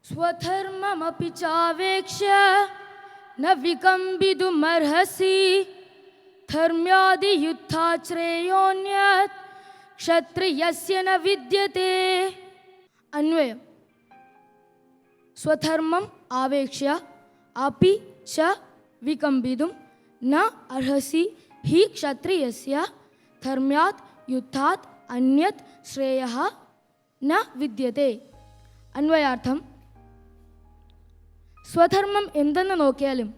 स्वधर्ममपि चावेक्ष्य न विकम्पितुमर्हसि धर्म्यादियुद्धाश्रेयोऽन्यत् क्षत्रियस्य न विद्यते. अन्वयम्. स्वधर्मम् आवेक्ष्य अपि च विकम्पितुं न अर्हसि हि क्षत्रियस्य धर्म्यात् युद्धात् अन्यत् श्रेयः न विद्यते. അന്വയാർത്ഥം, സ്വധർമ്മം എന്തെന്ന് നോക്കിയാലും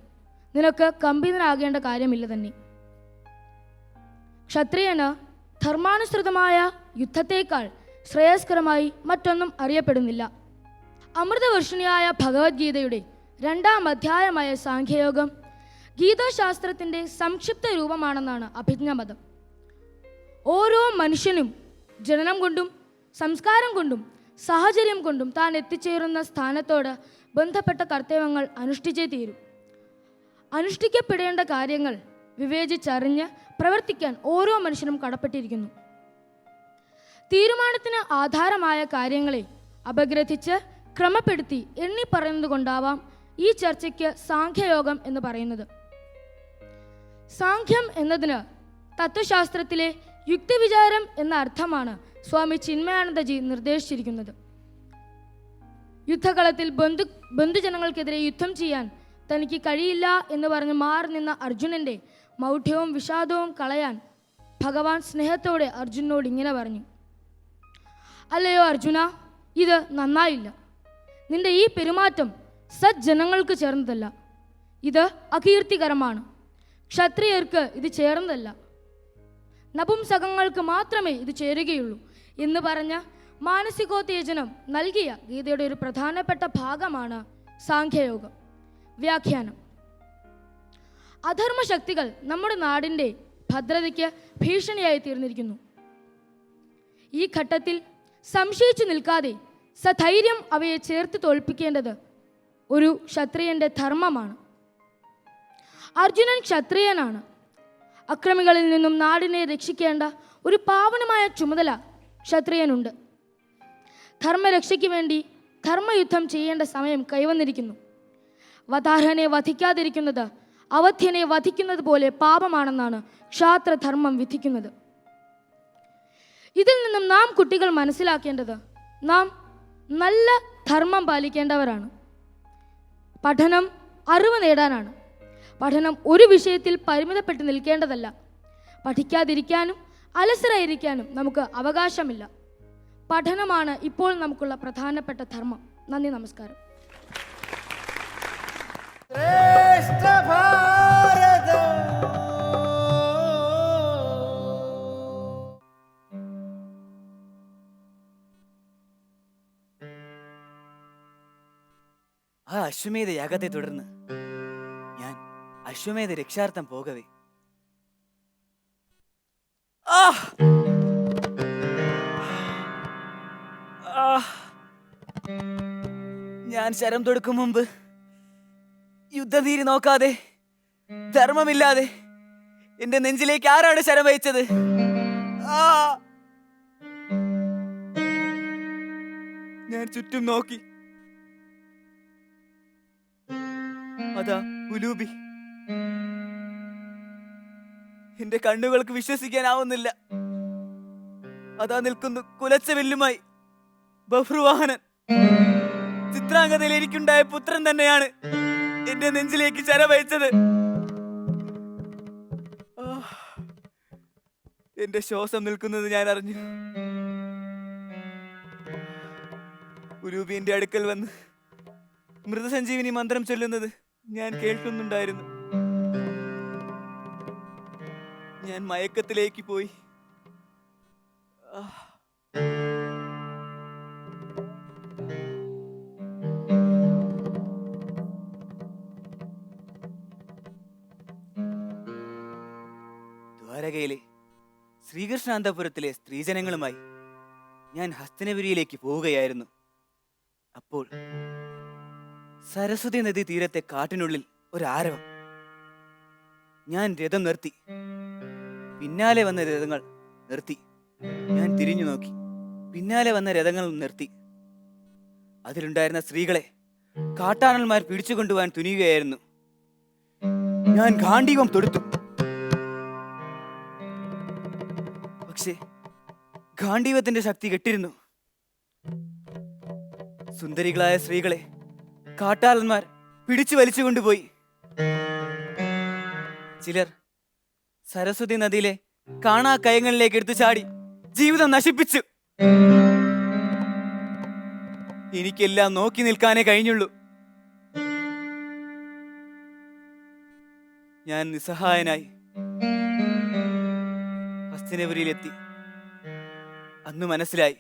നിനക്ക് കമ്പിതനാകേണ്ട കാര്യമില്ല തന്നെ. ക്ഷത്രിയന് ധർമാനുസൃതമായ യുദ്ധത്തേക്കാൾ ശ്രേയസ്കരമായി മറ്റൊന്നും അറിയപ്പെടുന്നില്ല. അമൃതവർഷിണിയായ ഭഗവത്ഗീതയുടെ 2-ാം അധ്യായമായ സാഖ്യയോഗം ഗീതാശാസ്ത്രത്തിൻ്റെ സംക്ഷിപ്ത രൂപമാണെന്നാണ് അഭിജ്ഞാമതം. ഓരോ മനുഷ്യനും ജനനം കൊണ്ടും സംസ്കാരം കൊണ്ടും സാഹചര്യം കൊണ്ടും താൻ എത്തിച്ചേരുന്ന സ്ഥാനത്തോട് ബന്ധപ്പെട്ട കർത്തവ്യങ്ങൾ അനുഷ്ഠിച്ചേ തീരും. അനുഷ്ഠിക്കപ്പെടേണ്ട കാര്യങ്ങൾ വിവേചിച്ചറിഞ്ഞ് പ്രവർത്തിക്കാൻ ഓരോ മനുഷ്യനും കടപ്പെട്ടിരിക്കുന്നു. തീരുമാനത്തിന് ആധാരമായ കാര്യങ്ങളെ അപഗ്രഥിച്ച് ക്രമപ്പെടുത്തി എണ്ണി പറയുന്നത് കൊണ്ടാവാം ഈ ചർച്ചയ്ക്ക് സാഖ്യയോഗം എന്ന് പറയുന്നത്. സാഖ്യം എന്നതിന് തത്വശാസ്ത്രത്തിലെ യുക്തിവിചാരം എന്ന അർത്ഥമാണ് സ്വാമി ചിന്മയാനന്ദജി നിർദ്ദേശിച്ചിരിക്കുന്നത്. യുദ്ധകളത്തിൽ ബന്ധുജനങ്ങൾക്കെതിരെ യുദ്ധം ചെയ്യാൻ തനിക്ക് കഴിയില്ല എന്ന് പറഞ്ഞ് മാറി നിന്ന അർജുനൻ്റെ മൗഢ്യവും വിഷാദവും കളയാൻ ഭഗവാൻ സ്നേഹത്തോടെ അർജുനോട് ഇങ്ങനെ പറഞ്ഞു: അല്ലയോ അർജുന, ഇത് നന്നായില്ല. നിന്റെ ഈ പെരുമാറ്റം സജ്ജനങ്ങൾക്ക് ചേർന്നതല്ല. ഇത് അകീർത്തികരമാണ്. ക്ഷത്രിയർക്ക് ഇത് ചേർന്നതല്ല. നപുംസകങ്ങൾക്ക് മാത്രമേ ഇത് ചേരുകയുള്ളൂ എന്ന് പറഞ്ഞ മാനസികോത്തേജനം നൽകിയ ഗീതയുടെ ഒരു പ്രധാനപ്പെട്ട ഭാഗമാണ് സാഖ്യയോഗം. വ്യാഖ്യാനം. അധർമ്മശക്തികൾ നമ്മുടെ നാടിൻ്റെ ഭദ്രതയ്ക്ക് ഭീഷണിയായി തീർന്നിരിക്കുന്നു. ഈ ഘട്ടത്തിൽ സംശയിച്ചു നിൽക്കാതെ സധൈര്യം അവയെ ചേർത്ത് തോൽപ്പിക്കേണ്ടത് ഒരു ക്ഷത്രിയൻ്റെ ധർമ്മമാണ്. അർജുനൻ ക്ഷത്രിയനാണ്. അക്രമികളിൽ നിന്നും നാടിനെ രക്ഷിക്കേണ്ട ഒരു പാവനമായ ചുമതല ക്ഷത്രിയനുണ്ട്. ധർമ്മരക്ഷയ്ക്ക് വേണ്ടി ധർമ്മയുദ്ധം ചെയ്യേണ്ട സമയം കൈവന്നിരിക്കുന്നു. വധാർഹനെ വധിക്കാതിരിക്കുന്നത് അവധ്യനെ വധിക്കുന്നത് പോലെ പാപമാണെന്നാണ് ക്ഷാത്രധർമ്മം വിധിക്കുന്നത്. ഇതിൽ നിന്നും നാം കുട്ടികൾ മനസ്സിലാക്കേണ്ടത് നാം നല്ല ധർമ്മം പാലിക്കേണ്ടവരാണ്. പഠനം അറിവ് നേടാനാണ്. പഠനം ഒരു വിഷയത്തിൽ പരിമിതപ്പെട്ട് നിൽക്കേണ്ടതല്ല. പഠിക്കാതിരിക്കാനും അലസരായിരിക്കാനും നമുക്ക് അവകാശമില്ല. പഠനമാണ് ഇപ്പോൾ നമുക്കുള്ള പ്രധാനപ്പെട്ട ധർമ്മം. നന്ദി, നമസ്കാരം. ശ്രേഷ്ഠ ഭാരതം ആ അശ്വമേധ യാഗത്തെ തുടർന്ന് ഞാൻ അശ്വമേധ രക്ഷാർത്ഥം പോകവേ ഞാൻ ശരം തൊടുക്കും മുമ്പ് യുദ്ധധീരി നോക്കാതെ ധർമ്മമില്ലാതെ എന്റെ നെഞ്ചിലേക്ക് ആരാണ് ശരം വഹിച്ചത്? ഞാൻ ചുറ്റും നോക്കി. അതാ ഉലൂബി. എന്റെ കണ്ണുകൾക്ക് വിശ്വസിക്കാനാവുന്നില്ല. അതാ നിൽക്കുന്നു കുലച്ച വെല്ലുമായി ബഹ്റുവാഹനൻ. ചിത്രാംഗതയിൽ എനിക്കുണ്ടായ പുത്രൻ തന്നെയാണ് എന്റെ നെഞ്ചിലേക്ക് ചരവഹിച്ചത്. എന്റെ ശ്വാസം നിൽക്കുന്നത് ഞാൻ അറിഞ്ഞു. ഉലൂബി എന്റെ അടുക്കൽ വന്ന് മൃതസഞ്ജീവിനി മന്ത്രം ചൊല്ലുന്നത് ഞാൻ കേൾക്കുന്നുണ്ടായിരുന്നു. ഞാൻ മയക്കത്തിലേക്ക് പോയി. ദ്വാരകയിലെ ശ്രീകൃഷ്ണാന്തപുരത്തിലെ സ്ത്രീജനങ്ങളുമായി ഞാൻ ഹസ്തിനപുരിയിലേക്ക് പോവുകയായിരുന്നു. അപ്പോൾ സരസ്വതി നദി തീരത്തെ കാട്ടിനുള്ളിൽ ഒരാരവം. ഞാൻ രഥം നിർത്തി. പിന്നാലെ വന്ന രഥങ്ങൾ നിർത്തി. ഞാൻ തിരിഞ്ഞു നോക്കി. പിന്നാലെ വന്ന രഥങ്ങൾ നിർത്തി. അതിലുണ്ടായിരുന്ന സ്ത്രീകളെ കാട്ടാനന്മാർ പിടിച്ചുകൊണ്ടുപോകാൻ തുനിയുകയായിരുന്നു. ഞാൻ ഗാണ്ഡീവം തൊടുത്തു. പക്ഷേ ഗാണ്ഡീവത്തിന്റെ ശക്തി കെട്ടിരുന്നു. സുന്ദരികളായ സ്ത്രീകളെ കാട്ടാളന്മാർ പിടിച്ചു വലിച്ചുകൊണ്ടുപോയി. ചിലർ സരസ്വതി നദിയിലെ കാണാ കയങ്ങളിലേക്ക് എടുത്തു ചാടി ജീവിതം നശിപ്പിച്ചു. എനിക്കെല്ലാം നോക്കി നിൽക്കാനേ കഴിഞ്ഞുള്ളൂ. ഞാൻ നിസ്സഹായനായി ഹസ്തിനപുരിയിലെത്തി. അന്ന് മനസ്സിലായി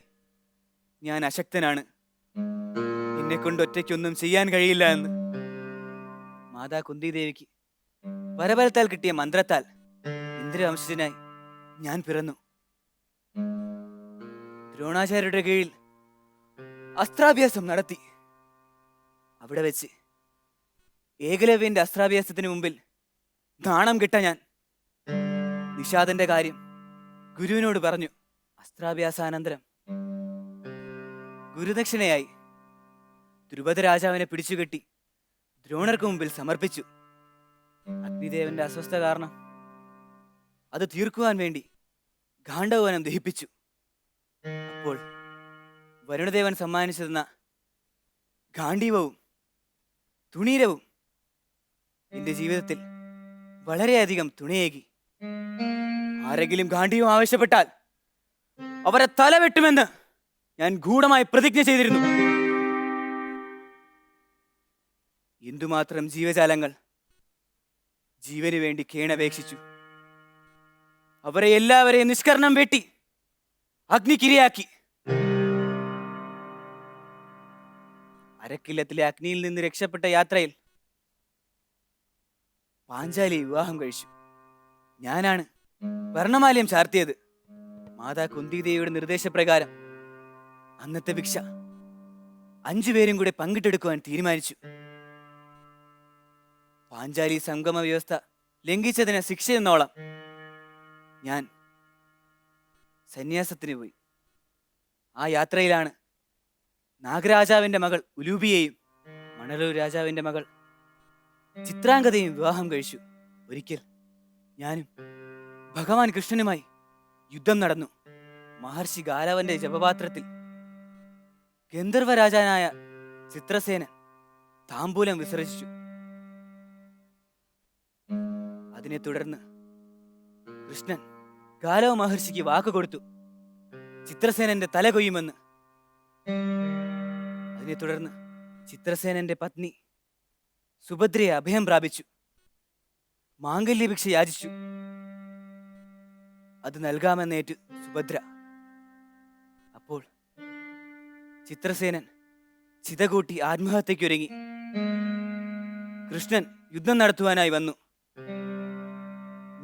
ഞാൻ അശക്തനാണ്. എന്നെ കൊണ്ട് ഒറ്റയ്ക്കൊന്നും ചെയ്യാൻ കഴിയില്ല എന്ന്. മാതാ കുന്തിദേവിക്ക് വരബലത്താൽ കിട്ടിയ മന്ത്രത്താൽ ഇന്ദ്രവംശജനായി ഞാൻ പിറന്നു. ദ്രോണാചാര്യരുടെ കീഴിൽ അസ്ത്രാഭ്യാസം നടത്തി. അവിടെ വെച്ച് ഏകലവ്യന്റെ അസ്ത്രാഭ്യാസത്തിന് മുമ്പിൽ നാണം കെട്ട ഞാൻ നിഷാദന്റെ കാര്യം ഗുരുവിനോട് പറഞ്ഞു. അസ്ത്രാഭ്യാസാനന്തരം ഗുരുദക്ഷിണയായി ദ്രുപദ രാജാവിനെ പിടിച്ചുകെട്ടി ദ്രോണർക്ക് മുമ്പിൽ സമർപ്പിച്ചു. അഗ്നിദേവന്റെ അസ്വസ്ഥ കാരണം അത് തീർക്കുവാൻ വേണ്ടി ഗാണ്ഡവനം ദഹിപ്പിച്ചു. അപ്പോൾ വരുണദേവൻ സമ്മാനിച്ചിരുന്ന ഗാണ്ഡീവവും തുണീരവും എന്റെ ജീവിതത്തിൽ വളരെയധികം തുണയേകി. ആരെങ്കിലും ഗാണ്ഡീവം ആവശ്യപ്പെട്ടാൽ അവരെ തല വെട്ടുമെന്ന് ഞാൻ ഗൂഢമായി പ്രതിജ്ഞ ചെയ്തിരുന്നു. എന്തുമാത്രം ജീവജാലങ്ങൾ ജീവന് വേണ്ടി കേണപേക്ഷിച്ചു. അവരെ എല്ലാവരെയും നിഷ്കരണം വെട്ടി അഗ്നിക്കിരയാക്കി. അരക്കില്ലത്തിലെ അഗ്നിയിൽ നിന്ന് രക്ഷപ്പെട്ട യാത്രയിൽ പാഞ്ചാലി വിവാഹം കഴിച്ചു. ഞാനാണ് വർണ്ണമാല്യം ചാർത്തിയത്. മാതാ കുന്തിദേവിയുടെ നിർദ്ദേശപ്രകാരം അന്നത്തെ ഭിക്ഷ 5 പേരും കൂടെ പങ്കിട്ടെടുക്കുവാൻ തീരുമാനിച്ചു. പാഞ്ചാലി സംഗമ വ്യവസ്ഥ ലംഘിച്ചതിന് ശിക്ഷയെന്നോളം ഞാൻ സന്യാസത്തിന് പോയി. ആ യാത്രയിലാണ് നാഗരാജാവിന്റെ മകൾ ഉലൂബിയെയും മണലൂർ രാജാവിന്റെ മകൾ ചിത്രാംഗതയും വിവാഹം കഴിച്ചു. ഒരിക്കൽ ഞാനും ഭഗവാൻ കൃഷ്ണനുമായി യുദ്ധം നടന്നു. മഹർഷി ഗാലവന്റെ ജപപാത്രത്തിൽ ഗന്ധർവ രാജാനായ ചിത്രസേനൻ താമ്പൂലം വിസർജിച്ചു. അതിനെ തുടർന്ന് കൃഷ്ണൻ ഗാലവ മഹർഷിക്ക് വാക്ക് കൊടുത്തു, ചിത്രസേനന്റെ തല കൊയ്യുമെന്ന്. അതിനെ തുടർന്ന് ചിത്രസേനന്റെ പത്നി സുഭദ്രയെ അഭയം പ്രാപിച്ചു. മാംഗല്യഭിക്ഷ യാചിച്ചു. അത് നൽകാമെന്നേറ്റു സുഭദ്ര. അപ്പോൾ ചിത്രസേനൻ ചിതകൂട്ടി ആത്മഹത്യക്കൊരുങ്ങി. കൃഷ്ണൻ യുദ്ധം നടത്തുവാനായി വന്നു.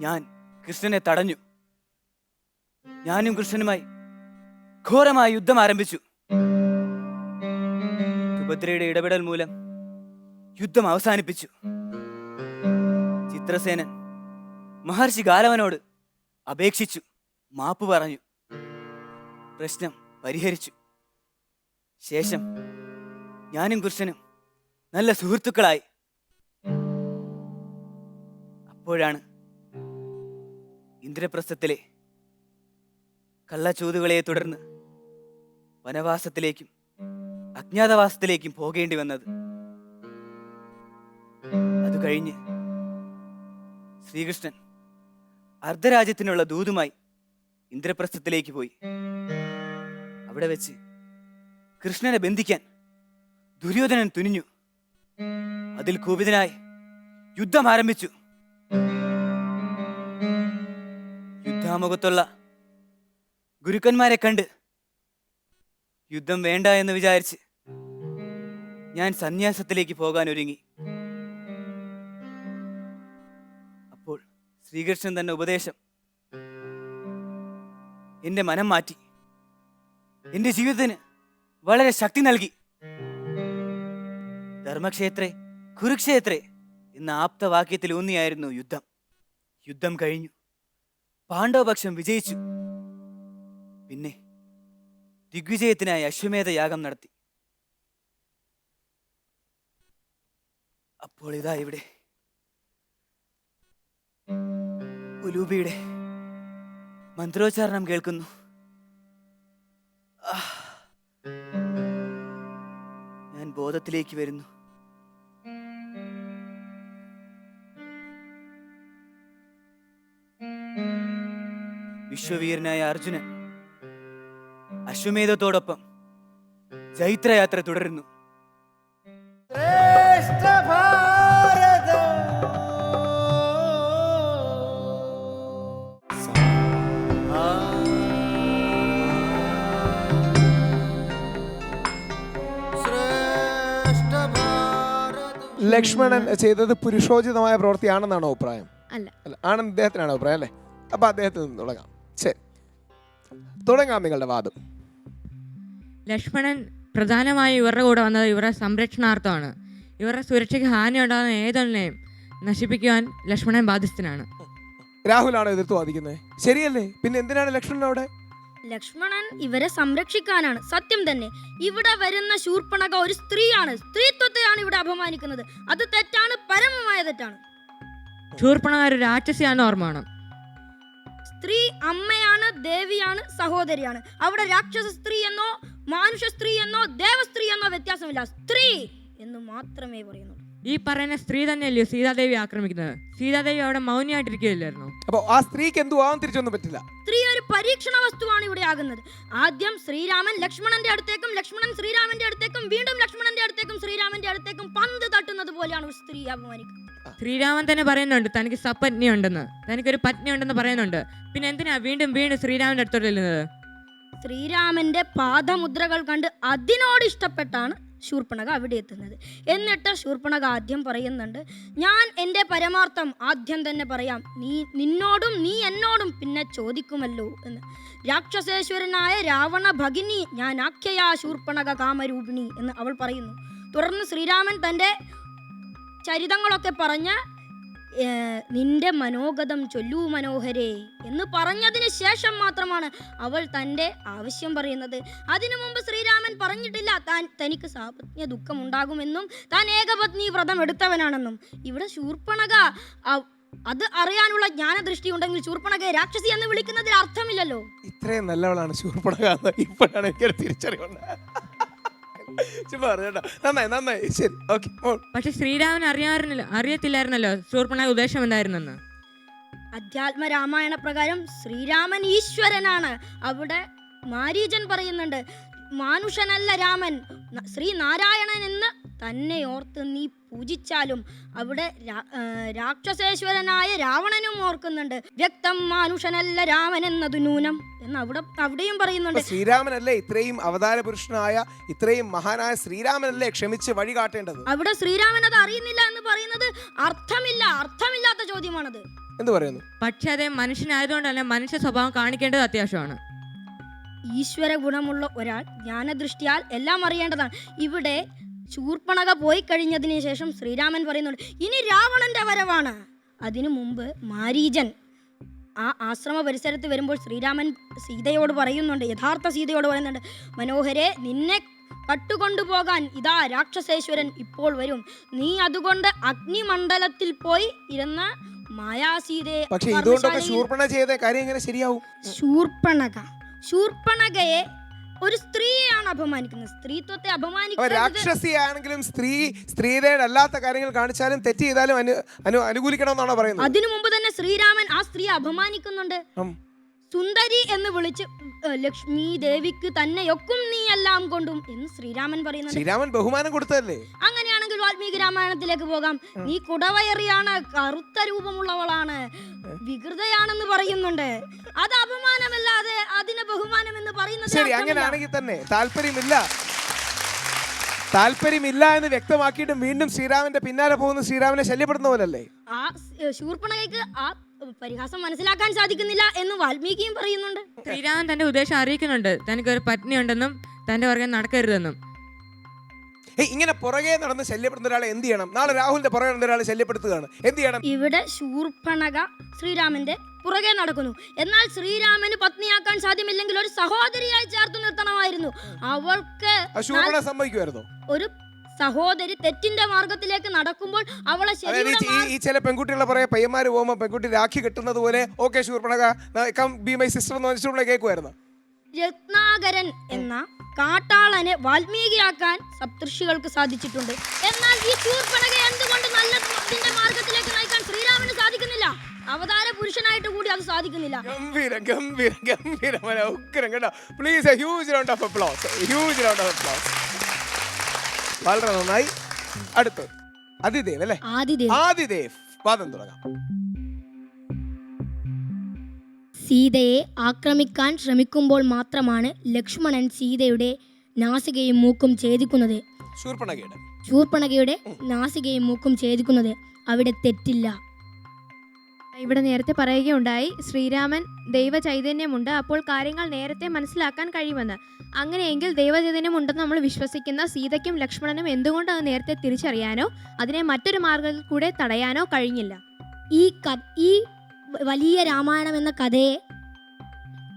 ഞാൻ കൃഷ്ണനെ തടഞ്ഞു. ഞാനും കൃഷ്ണനുമായി ഘോരമായ യുദ്ധം ആരംഭിച്ചു. സുഭദ്രയുടെ ഇടപെടൽ മൂലം യുദ്ധം അവസാനിപ്പിച്ചു. ചിത്രസേനൻ മഹർഷി ഗാലവനോട് അപേക്ഷിച്ചു, മാപ്പ് പറഞ്ഞു. പ്രശ്നം പരിഹരിച്ചു. ശേഷം ഞാനും കൃഷ്ണനും നല്ല സുഹൃത്തുക്കളായി. അപ്പോഴാണ് ഇന്ദ്രപ്രസ്ഥത്തിലെ കള്ളച്ചൂതുകളെ തുടർന്ന് വനവാസത്തിലേക്കും അജ്ഞാതവാസത്തിലേക്കും പോകേണ്ടി വന്നത്. അത് കഴിഞ്ഞ് ശ്രീകൃഷ്ണൻ അർദ്ധരാജ്യത്തിനുള്ള ദൂതുമായി ഇന്ദ്രപ്രസ്ഥത്തിലേക്ക് പോയി. അവിടെ വെച്ച് കൃഷ്ണനെ ബന്ധിക്കാൻ ദുര്യോധനൻ തുനിഞ്ഞു. അതിൽ കോപിതനായി യുദ്ധം ആരംഭിച്ചു. യുദ്ധാമുഖത്തുള്ള ഗുരുക്കന്മാരെ കണ്ട് യുദ്ധം വേണ്ട എന്ന് വിചാരിച്ച് ഞാൻ സന്യാസത്തിലേക്ക് പോകാൻ ഒരുങ്ങി. അപ്പോൾ ശ്രീകൃഷ്ണൻ തന്നെ ഉപദേശം എന്റെ മനം മാറ്റി, എന്റെ ജീവിതത്തിന് വളരെ ശക്തി നൽകി. ധർമ്മക്ഷേത്രേ കുരുക്ഷേത്രേ എന്ന ആപ്തവാക്യത്തിൽ ഊന്നിയായിരുന്നു യുദ്ധം. യുദ്ധം കഴിഞ്ഞു. പാണ്ഡവപക്ഷം വിജയിച്ചു. പിന്നെ ദിഗ്വിജയത്തിനായി അശ്വമേധ യാഗം നടത്തി. അപ്പോൾ ഇതാ ഇവിടെ ഉലൂബിയുടെ മന്ത്രോച്ചാരണം കേൾക്കുന്നു. ഞാൻ ബോധത്തിലേക്ക് വരുന്നു. വിശ്വവീരനായ അർജുനൻ അശ്വമേധത്തോടൊപ്പം ജൈത്രയാത്ര തുടരുന്നു. ശ്രേഷ്ഠ ഭാരതം ശ്രേഷ്ഠ ഭാരതം. ലക്ഷ്മണൻ ചെയ്തത് പുരുഷോചിതമായ പ്രവൃത്തിയാണെന്നാണോ അഭിപ്രായം? അല്ല. അല്ല, ആണെന്ന് ഇദ്ദേഹത്തിനാണ് അഭിപ്രായം അല്ലേ? അപ്പൊ അദ്ദേഹത്തിൽ നിന്ന് തുടങ്ങാം. ശരി, തുടങ്ങാം നിങ്ങളുടെ വാദം. ലക്ഷ്മണൻ പ്രധാനമായും ഇവരുടെ കൂടെ വന്നത് ഇവരുടെ സംരക്ഷണാർത്ഥമാണ്. ഇവരുടെ സുരക്ഷയ്ക്ക് ഹാനി ഉണ്ടാകുന്ന ഏതൊന്നിനെയും നശിപ്പിക്കുവാൻ ലക്ഷ്മണൻ ബാധ്യസ്ഥനാണ്. രാഹുലാണോ എതിർത്ത് വാദിക്കുന്നത്? ശരിയല്ലേ? പിന്നെ എന്തിനാണ് ലക്ഷ്മണൻ അവിടെ? ലക്ഷ്മണൻ ഇവരെ സംരക്ഷിക്കാനാണ്. സത്യം തന്നെ. ഇവിടെ വരുന്ന ശൂർപ്പണഖ ഒരു സ്ത്രീയാണ്. സ്ത്രീത്വത്തെയാണ് ഇവിടെ അപമാനിക്കുന്നത്. അത് തെറ്റാണ്, പരമമായ തെറ്റാണ്. ശൂർപ്പണഖ ഒരു രാക്ഷസിയാണെന്ന് ഓർമ്മ വേണം. സ്ത്രീ അമ്മയാണ്, ദേവിയാണ്, സഹോദരിയാണ്. അവിടെ രാക്ഷസ സ്ത്രീ എന്നോ മാനുഷ സ്ത്രീ എന്നോ ദേവസ്ത്രീ എന്നോ വ്യത്യാസമില്ല. സ്ത്രീ എന്ന് മാത്രമേ പറയുന്നുള്ളൂ. ഈ പറയുന്ന സ്ത്രീ തന്നെയല്ലയോ സീതാദേവി ആക്രമിക്കുന്നത്? സീതാദേവി അവിടെ മൗനിയായിട്ടിരിക്കുകയില്ലായിരുന്നു. അപ്പൊ ആ സ്ത്രീക്ക് എന്തു ആവാൻ തിരിച്ചൊന്നും പറ്റില്ല. സ്ത്രീ ഒരു പരീക്ഷണ വസ്തുവാണ് ഇവിടെ ആകുന്നത്. ആദ്യം ശ്രീരാമൻ ലക്ഷ്മണന്റെ അടുത്തേക്കും, ലക്ഷ്മണൻ ശ്രീരാമന്റെ അടുത്തേക്കും, വീണ്ടും ലക്ഷ്മണന്റെ അടുത്തേക്കും, ശ്രീരാമന്റെ അടുത്തേക്കും പന്ത് തട്ടുന്നത് പോലെയാണ് ഒരു സ്ത്രീ അപമാനിക്കുന്നത്. ശ്രീരാമൻ തന്നെ പറയുന്നുണ്ട് തനിക്ക് സപത്നി ഉണ്ടെന്ന്, തനിക്കൊരു പത്നി ഉണ്ടെന്ന് പറയുന്നുണ്ട്. പിന്നെ എന്തിനാ വീണ്ടും വീണ്ടും ശ്രീരാമന്റെ അടുത്തോട്ട് ചെല്ലുന്നത്? ശ്രീരാമന്റെ പാദമുദ്രകൾ കണ്ട് അതിനോട് ഇഷ്ടപ്പെട്ടാണ് ശൂർപ്പണഖ അവിടെ എത്തുന്നത്. എന്നിട്ട് ശൂർപ്പണഖ ആദ്യം പറയുന്നുണ്ട്, ഞാൻ എൻ്റെ പരമാർത്ഥം ആദ്യം തന്നെ പറയാം, നിന്നോടും നീ എന്നോടും പിന്നെ ചോദിക്കുമല്ലോ എന്ന്. രാക്ഷസേശ്വരനായ രാവണ ഭഗിനി ഞാൻ ആഖ്യയാ ശൂർപ്പണഖ കാമരൂപിണി എന്ന് അവൾ പറയുന്നു. തുടർന്ന് ശ്രീരാമൻ തൻ്റെ ചരിതങ്ങളൊക്കെ പറഞ്ഞ് നിന്റെ മനോഗതം ചൊല്ലൂ മനോഹരേ എന്ന് പറഞ്ഞതിന് ശേഷം മാത്രമാണ് അവൾ തൻ്റെ ആവശ്യം പറയുന്നത്. അതിനു മുമ്പ് ശ്രീരാമൻ പറഞ്ഞിട്ടില്ല തനിക്ക് സാപത്ന്യ ദുഃഖം ഉണ്ടാകുമെന്നും താൻ ഏകപത്നി വ്രതം എടുത്തവനാണെന്നും. ഇവിടെ ശൂർപ്പണഖ അത് അറിയാനുള്ള ജ്ഞാനദൃഷ്ടി ഉണ്ടെങ്കിൽ ശൂർപ്പണഖയെ രാക്ഷസി എന്ന് വിളിക്കുന്നതിൽ അർത്ഥമില്ലല്ലോ. ഇത്രയും നല്ലവളാണ് ശൂർപ്പണഖ എന്ന് ഇപ്പോഴാണ് എനിക്കൊരു തിരിച്ചറിവുണ്ട്. നന്നായി ശരി, ഓക്കെ. പക്ഷെ ശ്രീരാമൻ അറിയത്തില്ലായിരുന്നല്ലോ ശൂർപ്പണഖ ഉദ്ദേശം എന്തായിരുന്നെന്ന്. അധ്യാത്മ രാമായണ പ്രകാരം ശ്രീരാമൻ ഈശ്വരനാണ്. അവിടെ മാരീചൻ പറയുന്നുണ്ട്, മാനുഷനല്ല രാമൻ, ശ്രീനാരായണൻ എന്ന് തന്നെ ഓർത്ത് നീ പൂജിച്ചാലും. അവിടെ രാക്ഷസേശ്വരനായ രാവണനും ഓർക്കുന്നുണ്ട്, വ്യക്തം മാനുഷനല്ല രാമൻ എന്നതു നൂനം എന്ന് അവിടെയും പറയുന്നുണ്ട്. ശ്രീരാമനല്ലേ ഇത്രയും അവതാര പുരുഷനായ ഇത്രയും മഹാനായ ശ്രീരാമനല്ലേ ക്ഷമിച്ച് വഴി കാട്ടേണ്ടത്? അവിടെ ശ്രീരാമൻ അത് അറിയുന്നില്ല എന്ന് പറയുന്നത് അർത്ഥമില്ലാത്ത ചോദ്യമാണത്. എന്ത് പറയുന്നു? പക്ഷെ അതേ മനുഷ്യനായതുകൊണ്ട് തന്നെ മനുഷ്യ സ്വഭാവം കാണിക്കേണ്ടത് അത്യാവശ്യമാണ്. ഈശ്വര ഗുണമുള്ള ഒരാൾ ജ്ഞാനദൃഷ്ടിയാൽ എല്ലാം അറിയേണ്ടതാണ്. ഇവിടെ ശൂർപ്പണഖ പോയി കഴിഞ്ഞതിന് ശേഷം ശ്രീരാമൻ പറയുന്നുണ്ട്, ഇനി രാവണന്റെ വരവാണ്. അതിനു മുമ്പ് മാരീചൻ ആ ആശ്രമ പരിസരത്ത് വരുമ്പോൾ ശ്രീരാമൻ സീതയോട് പറയുന്നുണ്ട്, യഥാർത്ഥ സീതയോട് പറയുന്നുണ്ട്, മനോഹരെ, നിന്നെ കട്ടുകൊണ്ടുപോകാൻ ഇതാ രാക്ഷസേശ്വരൻ ഇപ്പോൾ വരും. നീ അതുകൊണ്ട് അഗ്നിമണ്ഡലത്തിൽ പോയി ഇരുന്ന മായാസീതയെ. പക്ഷേ ഇതുകൊണ്ടൊക്കെ ശൂർപ്പണഖ ചെയ്ത കാര്യം എങ്ങനെ ശരിയാവും? ശൂർപ്പണഖയെ ഒരു സ്ത്രീയാണ് അപമാനിക്കുന്നത്, സ്ത്രീത്വത്തെ അപമാനിക്കുന്നത്. രാക്ഷസിയാണെങ്കിലും സ്ത്രീയുടെ അല്ലാത്ത കാര്യങ്ങൾ കാണിച്ചാലും തെറ്റ് ചെയ്താലും അനുകൂലിക്കണമെന്നാണോ പറയുന്നത്? അതിനു മുമ്പ് തന്നെ ശ്രീരാമൻ ആ സ്ത്രീയെ അപമാനിക്കുന്നുണ്ട്. സുന്ദരി എന്ന് വിളിച്ച് ലക്ഷ്മി ദേവിക്ക് തന്നെയൊക്കും നീ എല്ലാം കൊണ്ടും എന്ന് ശ്രീരാമൻ പറയുന്നുണ്ട്. ശ്രീരാമൻ ബഹുമാനം കൊടുത്തല്ലേ? അങ്ങനെയാണെങ്കിൽ വാൽമീകി രാമായണത്തിലേക്ക് പോകാം. നീ കുടവയറിയാണ്, കറുത്ത രൂപമുള്ളവളാണ്, വികൃതയാണെന്ന് പറയുന്നുണ്ട്. അത് അപമാനമല്ലാതെ അതിനെ ബഹുമാനം എന്ന് പറയുന്നത്. ശരി, അങ്ങനെയാണെങ്കിൽ തന്നെ താല്പര്യമില്ല എന്ന് വ്യക്തമാക്കിയിട്ട് വീണ്ടും ശ്രീരാമന്റെ പിന്നാലെ പോകുന്ന ശ്രീരാമനെ ശല്യപ്പെടുന്ന പോലല്ലേ? ആ ശൂർപ്പണഖയ്ക്ക് ആ പരിഹാസം മനസ്സിലാക്കാൻ സാധിക്കുന്നില്ല എന്ന് വാൽമീകിയും പറയുന്നുണ്ട്. ശ്രീരാമൻ തന്റെ ഉദ്ദേശം അറിയിക്കുന്നുണ്ട്, തനിക്കൊരു പത്നി ഉണ്ടെന്നും തന്റെ പുറകെ നടക്കരുതെന്നും. ഇങ്ങനെ പുറകെ നടന്ന് ശല്യപ്പെടുന്ന ഒരാളെ എന്ത് ചെയ്യണം? നാളെ രാഹുലിന്റെ പുറകെ നടന്ന ഒരാളെ ശല്യപ്പെടുത്തുകയാണ്, എന്ത് ചെയ്യണം? ഇവിടെ ശൂർപ്പണഖ ശ്രീരാമന്റെ പുറകെ നടക്കുന്നു. എന്നാൽ ശ്രീരാമന് പത്നിയാക്കാൻ സാധ്യമില്ലെങ്കിൽ ഒരു സഹോദരിയായി ചേർത്ത് നിർത്തണമായിരുന്നു. അവൾക്ക് സംഭവിക്കുമായിരുന്നു. ഒരു സഹോദരി തെറ്റിന്റെ മാർഗത്തിലേക്ക് നടക്കുമ്പോൾ അവളെ ഈ ചില പെൺകുട്ടികളെ പറയാ പയ്യന്മാര് പോകുമ്പോ പെൺകുട്ടി രാഖി കെട്ടുന്നത് പോലെ okay Shurpanakha come be my sister എന്ന് വെച്ചിട്ടുള്ള കേൾക്കുമായിരുന്നു. രത്നാകരൻ എന്ന കാട്ടാളനെ വാൽമീകിയാക്കാൻ സപ്തർഷികൾക്ക് സാധിച്ചിട്ടുണ്ട്. എന്നാൽ ഈ ശൂർപ്പണഖയെ എന്തുകൊണ്ട് നല്ല മാർഗത്തിലേക്ക് നയിക്കാൻ ശ്രീരാമന് സാധിക്കുന്നില്ല? അവതാര പുരുഷനായിട്ട് കൂടി അത് സാധിക്കുന്നില്ല. വളരെ നന്നായി. അടുത്ത് ആദിദേവ് അല്ലേ? ആദിദേവ് വാദം തുടങ്ങാം. സീതയെ ആക്രമിക്കാൻ ശ്രമിക്കുമ്പോൾ മാത്രമാണ് ലക്ഷ്മണൻ സീതയുടെ നാസികയും മൂക്കും ഛേദിക്കുന്നത്. ശൂർപ്പണഖയുടെ നാസികയും മൂക്കും ഛേദിക്കുന്നത്. അവിടെ തെറ്റില്ല. ഇവിടെ നേരത്തെ പറയുകയുണ്ടായി ശ്രീരാമൻ ദൈവ ചൈതന്യമുണ്ട്, അപ്പോൾ കാര്യങ്ങൾ നേരത്തെ മനസ്സിലാക്കാൻ കഴിയുമെന്ന്. അങ്ങനെയെങ്കിൽ ദൈവചൈതന്യം ഉണ്ടെന്ന് നമ്മൾ വിശ്വസിക്കുന്ന സീതയ്ക്കും ലക്ഷ്മണനും എന്തുകൊണ്ട് അത് നേരത്തെ തിരിച്ചറിയാനോ അതിനെ മറ്റൊരു മാർഗത്തിൽ കൂടെ തടയാനോ കഴിഞ്ഞില്ല? ഈ വലിയ രാമായണം എന്ന കഥയെ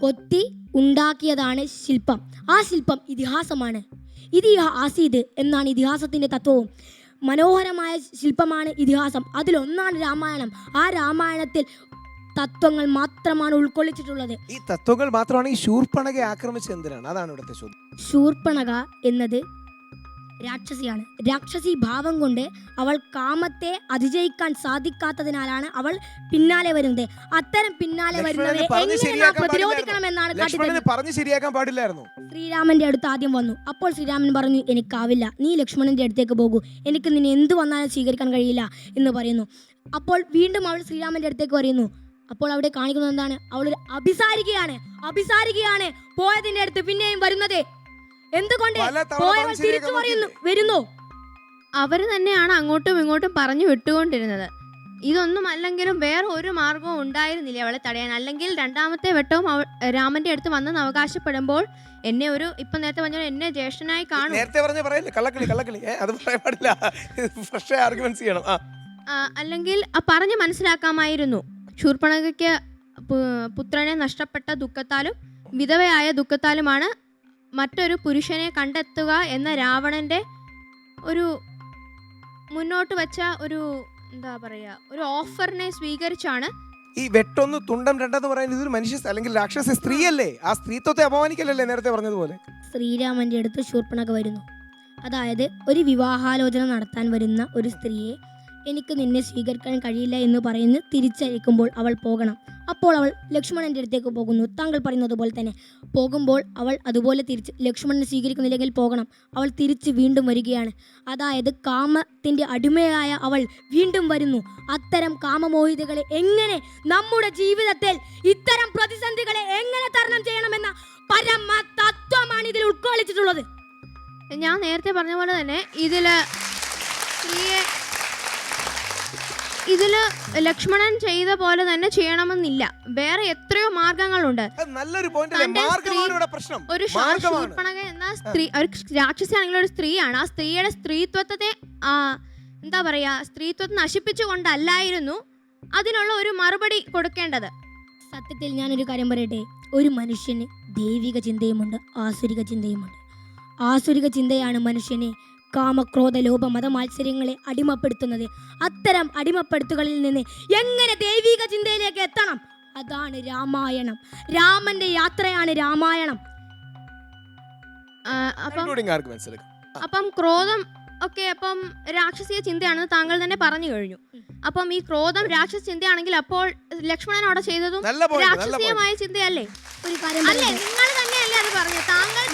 കൊത്തി ഉണ്ടാക്കിയതാണ് ശില്പം. ആ ശില്പം ഇതിഹാസമാണ്. ഇത് ആസീത് എന്നാണ് ഇതിഹാസത്തിൻ്റെ തത്വവും. മനോഹരമായ ശില്പമാണ് ഇതിഹാസം. അതിലൊന്നാണ് രാമായണം. ആ രാമായണത്തിൽ തത്വങ്ങൾ മാത്രമാണ് ഉൾക്കൊള്ളിച്ചിട്ടുള്ളത്. ഈ തത്വങ്ങൾ മാത്രമാണ് ഈ ശൂർപ്പണഖയെ ആക്രമിച്ചത് എന്തിനാണ്? അതാണ് ഇവിടുത്തെ ചോദ്യം. ശൂർപ്പണഖ എന്നത് രാക്ഷസിയാണ്. രാക്ഷസി ഭാവം കൊണ്ട് അവൾ കാമത്തെ അതിജയിക്കാൻ സാധിക്കാത്തതിനാലാണ് അവൾ പിന്നാലെ വരുന്നത്. അത്തരം പിന്നാലെ വരുന്നവരെ എങ്ങനെ പ്രതിരോധിക്കണമെന്നാണ് ശരിയാക്കാൻ പാടില്ലായിരുന്നു. ശ്രീരാമന്റെ അടുത്ത് ആദ്യം വന്നു. അപ്പോൾ ശ്രീരാമൻ പറഞ്ഞു, എനിക്കാവില്ല, നീ ലക്ഷ്മണന്റെ അടുത്തേക്ക് പോകൂ, എനിക്ക് നിന്നെ എന്ത് വന്നാലും സ്വീകരിക്കാൻ കഴിയില്ല എന്ന് പറയുന്നു. അപ്പോൾ വീണ്ടും അവൾ ശ്രീരാമന്റെ അടുത്തേക്ക് വരുന്നു. അപ്പോൾ അവിടെ കാണിക്കുന്നത് എന്താണ്? അവൾ അഭിസാരികയാണ് പോയതിന്റെ അടുത്ത് പിന്നെയും വരുന്നത്. എന്തുകൊണ്ട് വരുന്നു? അവര് തന്നെയാണ് അങ്ങോട്ടും ഇങ്ങോട്ടും പറഞ്ഞു വിട്ടുകൊണ്ടിരുന്നത്. ഇതൊന്നും അല്ലെങ്കിലും വേറെ ഒരു മാർഗവും ഉണ്ടായിരുന്നില്ല അവളെ തടയാൻ. അല്ലെങ്കിൽ രണ്ടാമത്തെ വട്ടവും രാമന്റെ അടുത്ത് വന്നെന്ന് അവകാശപ്പെടുമ്പോൾ എന്നെ ഇപ്പൊ നേരത്തെ പറഞ്ഞ എന്നെ ജ്യേഷ്ഠനായി കാണും. നേരത്തെ പറഞ്ഞ പറയല്ലേ കള്ളക്കളി അത് പറയാൻ പാടില്ല. ഫ്രഷ് ആർഗ്യുമെന്റ്സ് ചെയ്യണം. അല്ലെങ്കിൽ പറഞ്ഞ് മനസ്സിലാക്കാമായിരുന്നു. ശൂർപ്പണഖയ്ക്ക് പുത്രനെ നഷ്ടപ്പെട്ട ദുഃഖത്താലും വിധവയായ ദുഃഖത്താലുമാണ് മറ്റൊരു പുരുഷനെ കണ്ടെത്തുക എന്ന രാവണന്റെ ഒരു മുന്നോട്ട് വെച്ച ഒരു എന്താ പറയുക ഒരു ഓഫറിനെ സ്വീകരിച്ചാണ് ഈ വെട്ടൊന്ന് തുണ്ടം രണ്ടെന്ന് പറയുന്നത് ഇതൊരു മനുഷ്യ അല്ലെങ്കിൽ രാക്ഷസ സ്ത്രീയല്ലേ? ആ സ്ത്രീത്വത്തെ അപമാനിക്കലല്ലേ നേരത്തെ പറഞ്ഞതുപോലെ? ശ്രീരാമൻ്റെ അടുത്ത് ശൂർപ്പണഖ വരുന്നു. അതായത് ഒരു വിവാഹാലോചന നടത്താൻ വരുന്ന ഒരു സ്ത്രീയെ എനിക്ക് നിന്നെ സ്വീകരിക്കാൻ കഴിയില്ല എന്ന് പറയുന്നു തിരിച്ചയക്കുമ്പോൾ അവൾ പോകണം. അപ്പോൾ അവൾ ലക്ഷ്മണൻ്റെ അടുത്തേക്ക് പോകുന്നു. താങ്കൾ പറയുന്നത് പോലെ തന്നെ പോകുമ്പോൾ അവൾ അതുപോലെ തിരിച്ച് ലക്ഷ്മണനെ സ്വീകരിക്കുന്നില്ലെങ്കിൽ പോകണം. അവൾ തിരിച്ച് വീണ്ടും വരികയാണ്. അതായത് കാമത്തിൻ്റെ അടിമയായ അവൾ വീണ്ടും വരുന്നു. അത്തരം കാമമോഹിതകളെ എങ്ങനെ നമ്മുടെ ജീവിതത്തിൽ ഇത്തരം പ്രതിസന്ധികളെ എങ്ങനെ തരണം ചെയ്യണമെന്ന പരമ തത്വമാണ് ഇതിൽ ഉൾക്കൊള്ളിച്ചിട്ടുള്ളത്. ഞാൻ നേരത്തെ പറഞ്ഞ പോലെ തന്നെ ഇതില് ലക്ഷ്മണൻ ചെയ്ത പോലെ തന്നെ ചെയ്യണമെന്നില്ല. വേറെ എത്രയോ മാർഗങ്ങളുണ്ട്. ഒരു ശൂർപ്പണഖ എന്ന സ്ത്രീ ഒരു രാക്ഷസിയാണെങ്കിൽ ഒരു സ്ത്രീയാണ്. ആ സ്ത്രീയുടെ സ്ത്രീത്വത്തെ എന്താ പറയാ സ്ത്രീത്വത്തെ നശിപ്പിച്ചുകൊണ്ടല്ലായിരുന്നു അതിനുള്ള ഒരു മറുപടി കൊടുക്കേണ്ടത്. സത്യത്തിൽ ഞാനൊരു കാര്യം പറയട്ടെ, ഒരു മനുഷ്യന് ദൈവിക ചിന്തയുമുണ്ട്, ആസുരിക ചിന്തയുമുണ്ട്. ആസുരിക ചിന്തയാണ് മനുഷ്യനെ കാമക്രോധ ലോഭ മതമാത്സര്യങ്ങളെ അടിമപ്പെടുത്തുന്നത്. അത്തരം അടിമപ്പെടുത്തുകളിൽ നിന്ന് എങ്ങനെ ദൈവിക ചിന്തയിലേക്ക് എത്തണം, അതാണ് രാമായണം. രാമന്റെ യാത്രയാണ് രാമായണം. അപ്പം ക്രോധം ഒക്കെ അപ്പം രാക്ഷസീയ ചിന്തയാണെന്ന് താങ്കൾ തന്നെ പറഞ്ഞു കഴിഞ്ഞു. അപ്പം ഈ ക്രോധം രാക്ഷസ ചിന്തയാണെങ്കിൽ അപ്പോൾ ലക്ഷ്മണൻ അവിടെ ചെയ്തതും രാക്ഷസീയമായ ചിന്തയല്ലേ? ഒരു കാര്യം അല്ലേ, നിങ്ങൾ തന്നെയല്ലേ അത് പറഞ്ഞത്? താങ്കൾ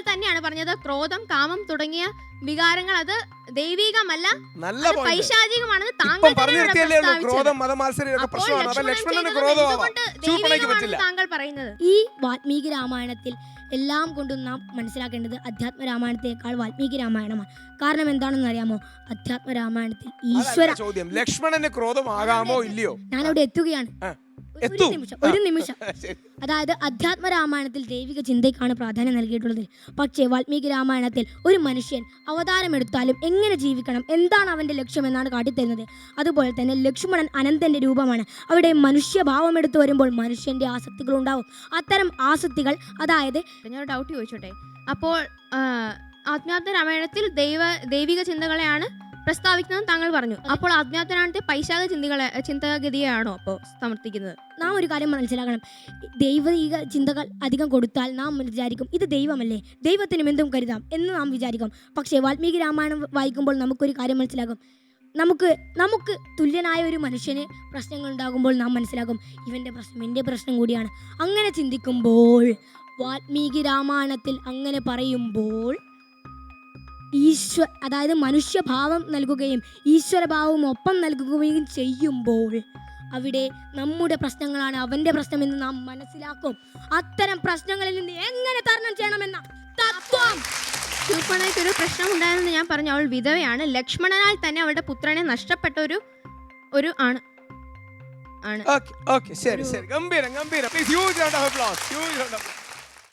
തന്നെയാണ് പറഞ്ഞത് ക്രോധം കാമം തുടങ്ങിയ വികാരങ്ങൾ അത് ദൈവികമല്ല, പൈശാചികമാണെന്ന് താങ്കൾ താങ്കൾ പറയുന്നത്. ഈ വാൽമീകി രാമായണത്തിൽ എല്ലാം കൊണ്ടും നാം മനസ്സിലാക്കേണ്ടത് അധ്യാത്മ രാമായണത്തെക്കാൾ വാൽമീകി രാമായണമാണ്. കാരണം എന്താണെന്ന് അറിയാമോ? അധ്യാത്മ രാമായണത്തിൽ ഈശ്വര ലക്ഷ്മണന് ക്രോധമാകാമോ ഇല്ലയോ? ഞാനവിടെ എത്തുകയാണ്. ഒരു നിമിഷം. അതായത് അധ്യാത്മ രാമായണത്തിൽ ദൈവിക ചിന്തയ്ക്കാണ് പ്രാധാന്യം നൽകിയിട്ടുള്ളത്. പക്ഷേ വാൽമീകി രാമായണത്തിൽ ഒരു മനുഷ്യൻ അവതാരമെടുത്താലും എങ്ങനെ ജീവിക്കണം, എന്താണ് അവന്റെ ലക്ഷ്യം എന്നാണ് കാട്ടിത്തരുന്നത്. അതുപോലെ തന്നെ ലക്ഷ്മണൻ അനന്തന്റെ രൂപമാണ്. അവിടെ മനുഷ്യഭാവം എടുത്തു വരുമ്പോൾ മനുഷ്യന്റെ ആസക്തികൾ ഉണ്ടാവും. അത്തരം ആസക്തികൾ അതായത് ഞാൻ ഡൗട്ട് ചോദിച്ചോട്ടെ, അപ്പോൾ ആധ്യാത്മ രാമായണത്തിൽ ദൈവിക ചിന്തകളെയാണ് പ്രസ്താവിക്കുന്നത് താങ്കൾ പറഞ്ഞു. അപ്പോൾ അജ്ഞാതനാണത്തെ പൈശാച ചിന്തഗതിയാണോ അപ്പോൾ സമർത്ഥിക്കുന്നത്? നാം ഒരു കാര്യം മനസ്സിലാക്കണം, ദൈവിക ചിന്തകൾ അധികം കൊടുത്താൽ നാം വിചാരിക്കും ഇത് ദൈവമല്ലേ, ദൈവത്തിനും എന്തും കരുതാം എന്ന് നാം വിചാരിക്കും. പക്ഷേ വാൽമീകി രാമായണം വായിക്കുമ്പോൾ നമുക്കൊരു കാര്യം മനസ്സിലാകും. നമുക്ക് തുല്യനായ ഒരു മനുഷ്യന് പ്രശ്നങ്ങൾ ഉണ്ടാകുമ്പോൾ നാം മനസ്സിലാകും ഇവൻ്റെ പ്രശ്നം എൻ്റെ പ്രശ്നം കൂടിയാണ്. അങ്ങനെ ചിന്തിക്കുമ്പോൾ വാൽമീകി രാമായണത്തിൽ അങ്ങനെ പറയുമ്പോൾ അതായത് മനുഷ്യഭാവം നൽകുകയും ഈശ്വരഭാവവും ഒപ്പം നൽകുകയും ചെയ്യുമ്പോൾ അവിടെ നമ്മുടെ പ്രശ്നങ്ങളാണ് അവന്റെ പ്രശ്നമെന്ന് നാം മനസ്സിലാക്കും. അത്തരം പ്രശ്നങ്ങളിൽ നിന്ന് എങ്ങനെ തരണം ചെയ്യണമെന്ന തത്വം. ശൂർപ്പണഖയ്ക്ക് ഒരു പ്രശ്നം ഉണ്ടായെന്ന് ഞാൻ പറഞ്ഞു. അവൾ വിധവയാണ്. ലക്ഷ്മണനാൽ തന്നെ അവളുടെ പുത്രനെ നഷ്ടപ്പെട്ട ഒരു ആണ്.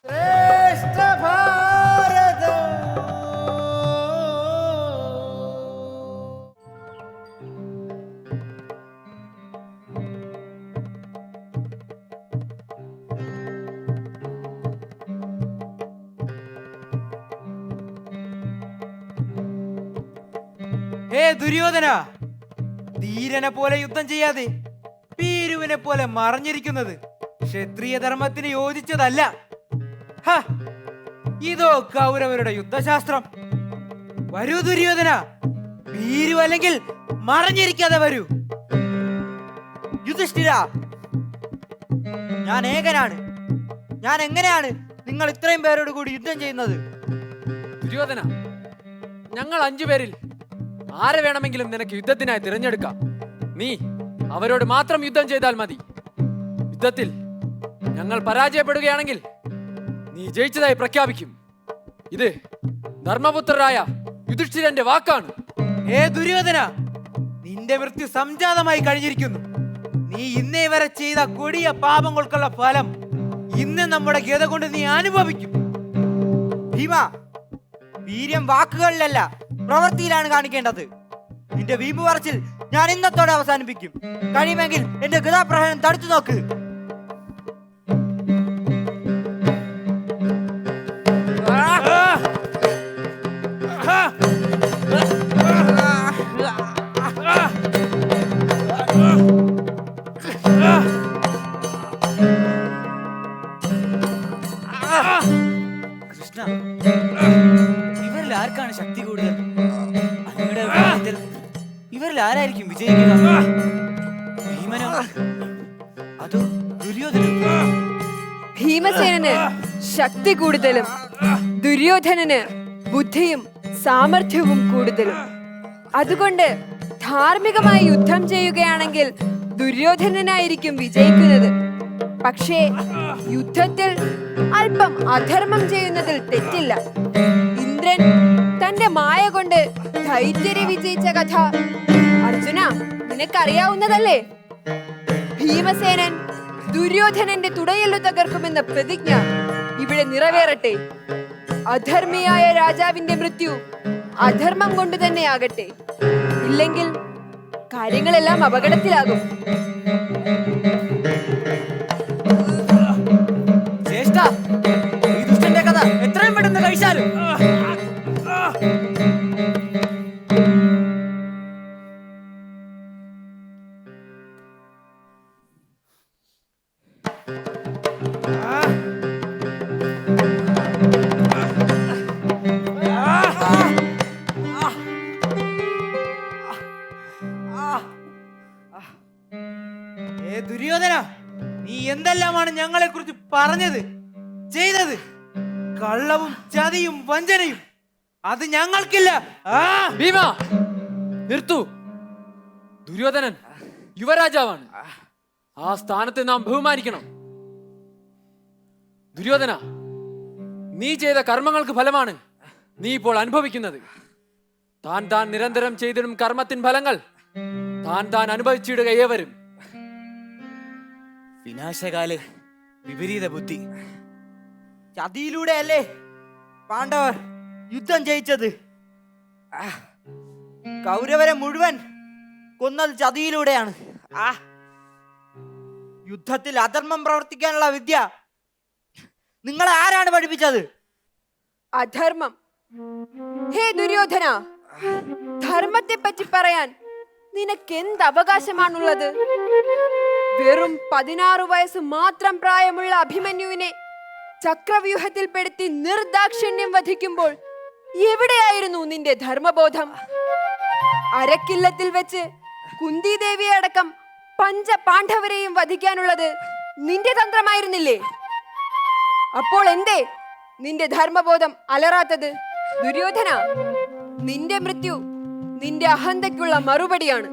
ശ്രേഷ്ഠ ഭാരതം ഹേ ദുര്യോധന, ധീരനെ പോലെ യുദ്ധം ചെയ്യാതെ ഭീരുവിനെ പോലെ മറഞ്ഞിരിക്കുന്നത് ക്ഷത്രിയ ധർമ്മത്തിന് യോജിച്ചതല്ല. ഇതോ കൗരവരുടെ യുദ്ധശാസ്ത്രം. വരൂ ദുര്യോധന, ഭീരു അല്ലെങ്കിൽ മറഞ്ഞിരിക്കാതെ വരൂ. യുധിഷ്ഠിര, ഞാൻ ഏകനാണ്. ഞാൻ എങ്ങനെയാണ് നിങ്ങൾ ഇത്രയും പേരോട് കൂടി യുദ്ധം ചെയ്യുന്നത്? ദുര്യോധന, ഞങ്ങൾ 5 പേരിൽ ആരെ വേണമെങ്കിലും നിനക്ക് യുദ്ധത്തിനായി തിരഞ്ഞെടുക്കാം. നീ അവരോട് മാത്രം യുദ്ധം ചെയ്താൽ മതി. യുദ്ധത്തിൽ ഞങ്ങൾ പരാജയപ്പെടുകയാണെങ്കിൽ നീ ജയിച്ചതായി പ്രഖ്യാപിക്കും. ഇത് ധർമ്മപുത്രരായ യുധിഷ്ഠിരന്റെ വാക്കാണ്. ഹേ ദുര്യോധന, നിന്റെ മൃത്യു സംജാതമായി കഴിഞ്ഞിരിക്കുന്നു. നീ ഇന്നേ വരെ ചെയ്ത കൊടിയ പാപങ്ങൾക്കുള്ള ഫലം ഇന്ന് നമ്മുടെ ഗത കൊണ്ട് നീ അനുഭവിക്കും. ഭീമ, വീര്യം വാക്കുകളിലല്ല പ്രവൃത്തിയിലാണ് കാണിക്കേണ്ടത്. നിന്റെ വീമ്പ് പറച്ചിൽ ഞാൻ ഇന്നത്തോടെ അവസാനിപ്പിക്കും. കഴിയുമെങ്കിൽ എന്റെ ഗതാപ്രഹരം തടുത്തു നോക്ക്. കൃഷ്ണ, ഇവരിൽ ആർക്കാണ് ശക്തി കൂടുതൽ? അങ്ങയുടെ അഭിപ്രായത്തിൽ ഇവരിൽ ആരായിരിക്കും വിജയിക്കുക? ഭീമനോ അതോ ദുര്യോധനോ? ഭീമസേനന് ശക്തി കൂടുതലും ദുര്യോധനന് ബുദ്ധിയും സാമർഥ്യവും കൂടുതലും. അതുകൊണ്ട് ധാർമ്മികമായി യുദ്ധം ചെയ്യുകയാണെങ്കിൽ ദുര്യോധനനായിരിക്കും വിജയിക്കുന്നത്. പക്ഷേ യുദ്ധത്തിൽ അല്പം അധർമ്മം ചെയ്യുന്നതിൽ തെറ്റില്ല. ഇന്ദ്രൻ തന്റെ മായ കൊണ്ട് ദൈത്യരെ വിജയിച്ച കഥ അർജുന നിനക്കറിയാവുന്നതല്ലേ? ഭീമസേനൻ ദുര്യോധനന്റെ തുടയെല്ലു തകർക്കുമെന്ന പ്രതിജ്ഞ ഇവിടെ നിറവേറട്ടെ. അധർമ്മിയായ രാജാവിന്റെ മൃത്യു അധർമ്മം കൊണ്ട് തന്നെയാകട്ടെ. ഇല്ലെങ്കിൽ കാര്യങ്ങളെല്ലാം അപകടത്തിലാകും. ജ്യേഷ്ഠ, ഈ ദുഷ്ടന്റെ കഥ എത്രയും പെട്ടെന്ന് കഴിച്ചാലും. ദുര്യോധന, നീ എന്തെല്ലാമാണ് ഞങ്ങളെ കുറിച്ച് പറഞ്ഞത്, ചെയ്തത്? കള്ളവും ചതിയും വഞ്ചനയും അത് ഞങ്ങൾക്കില്ല. ഭീമ, നിർത്തൂ. ദുര്യോധനൻ യുവരാജാവാണ്. ആ സ്ഥാനത്തെ നാം ബഹുമാനിക്കണം. ദുര്യോധന, നീ ചെയ്ത കർമ്മങ്ങൾക്ക് ഫലമാണ് നീ ഇപ്പോൾ അനുഭവിക്കുന്നത്. താൻ നിരന്തരം ചെയ്തിടും കർമ്മത്തിൻ ഫലങ്ങൾ താൻ അനുഭവിച്ചിടുക ഏവരും. വിനാശകാല് വിപരീത ബുദ്ധി. ചതിയിലൂടെയല്ലേ പാണ്ഡവർ യുദ്ധം ജയിച്ചത്? കൗരവരെ മുഴുവൻ കൊന്നത് ചതിയിലൂടെയാണ്. യുദ്ധത്തിൽ അധർമ്മം പ്രവർത്തിക്കാനുള്ള വിദ്യ നിങ്ങളെ ആരാണ് പഠിപ്പിച്ചത്? അധർമ്മം? ഹേ ദുര്യോധന, ധർമ്മത്തെ പറ്റി പറയാൻ നിനക്കെന്ത് അവകാശമാണുള്ളത്? വെറും 16 വയസ്സ് മാത്രം പ്രായമുള്ള അഭിമന്യുവിനെ ചക്രവ്യൂഹത്തിൽപ്പെടുത്തി നിർദാക്ഷിണ്യം വധിക്കുമ്പോൾ എവിടെയായിരുന്നു നിന്റെ ധർമ്മബോധം? അരക്കില്ലത്തിൽ വെച്ച് കുന്തിദേവിയെ അടക്കം 5 പാണ്ഡവരെയും വധിക്കാനുള്ളത് നിന്റെ തന്ത്രമായിരുന്നില്ലേ? അപ്പോൾ എന്തേ നിന്റെ ധർമ്മബോധം അലറാത്തത്? ദുര്യോധന, നിന്റെ മൃത്യു നിന്റെ അഹന്തയ്ക്കുള്ള മറുപടിയാണ്.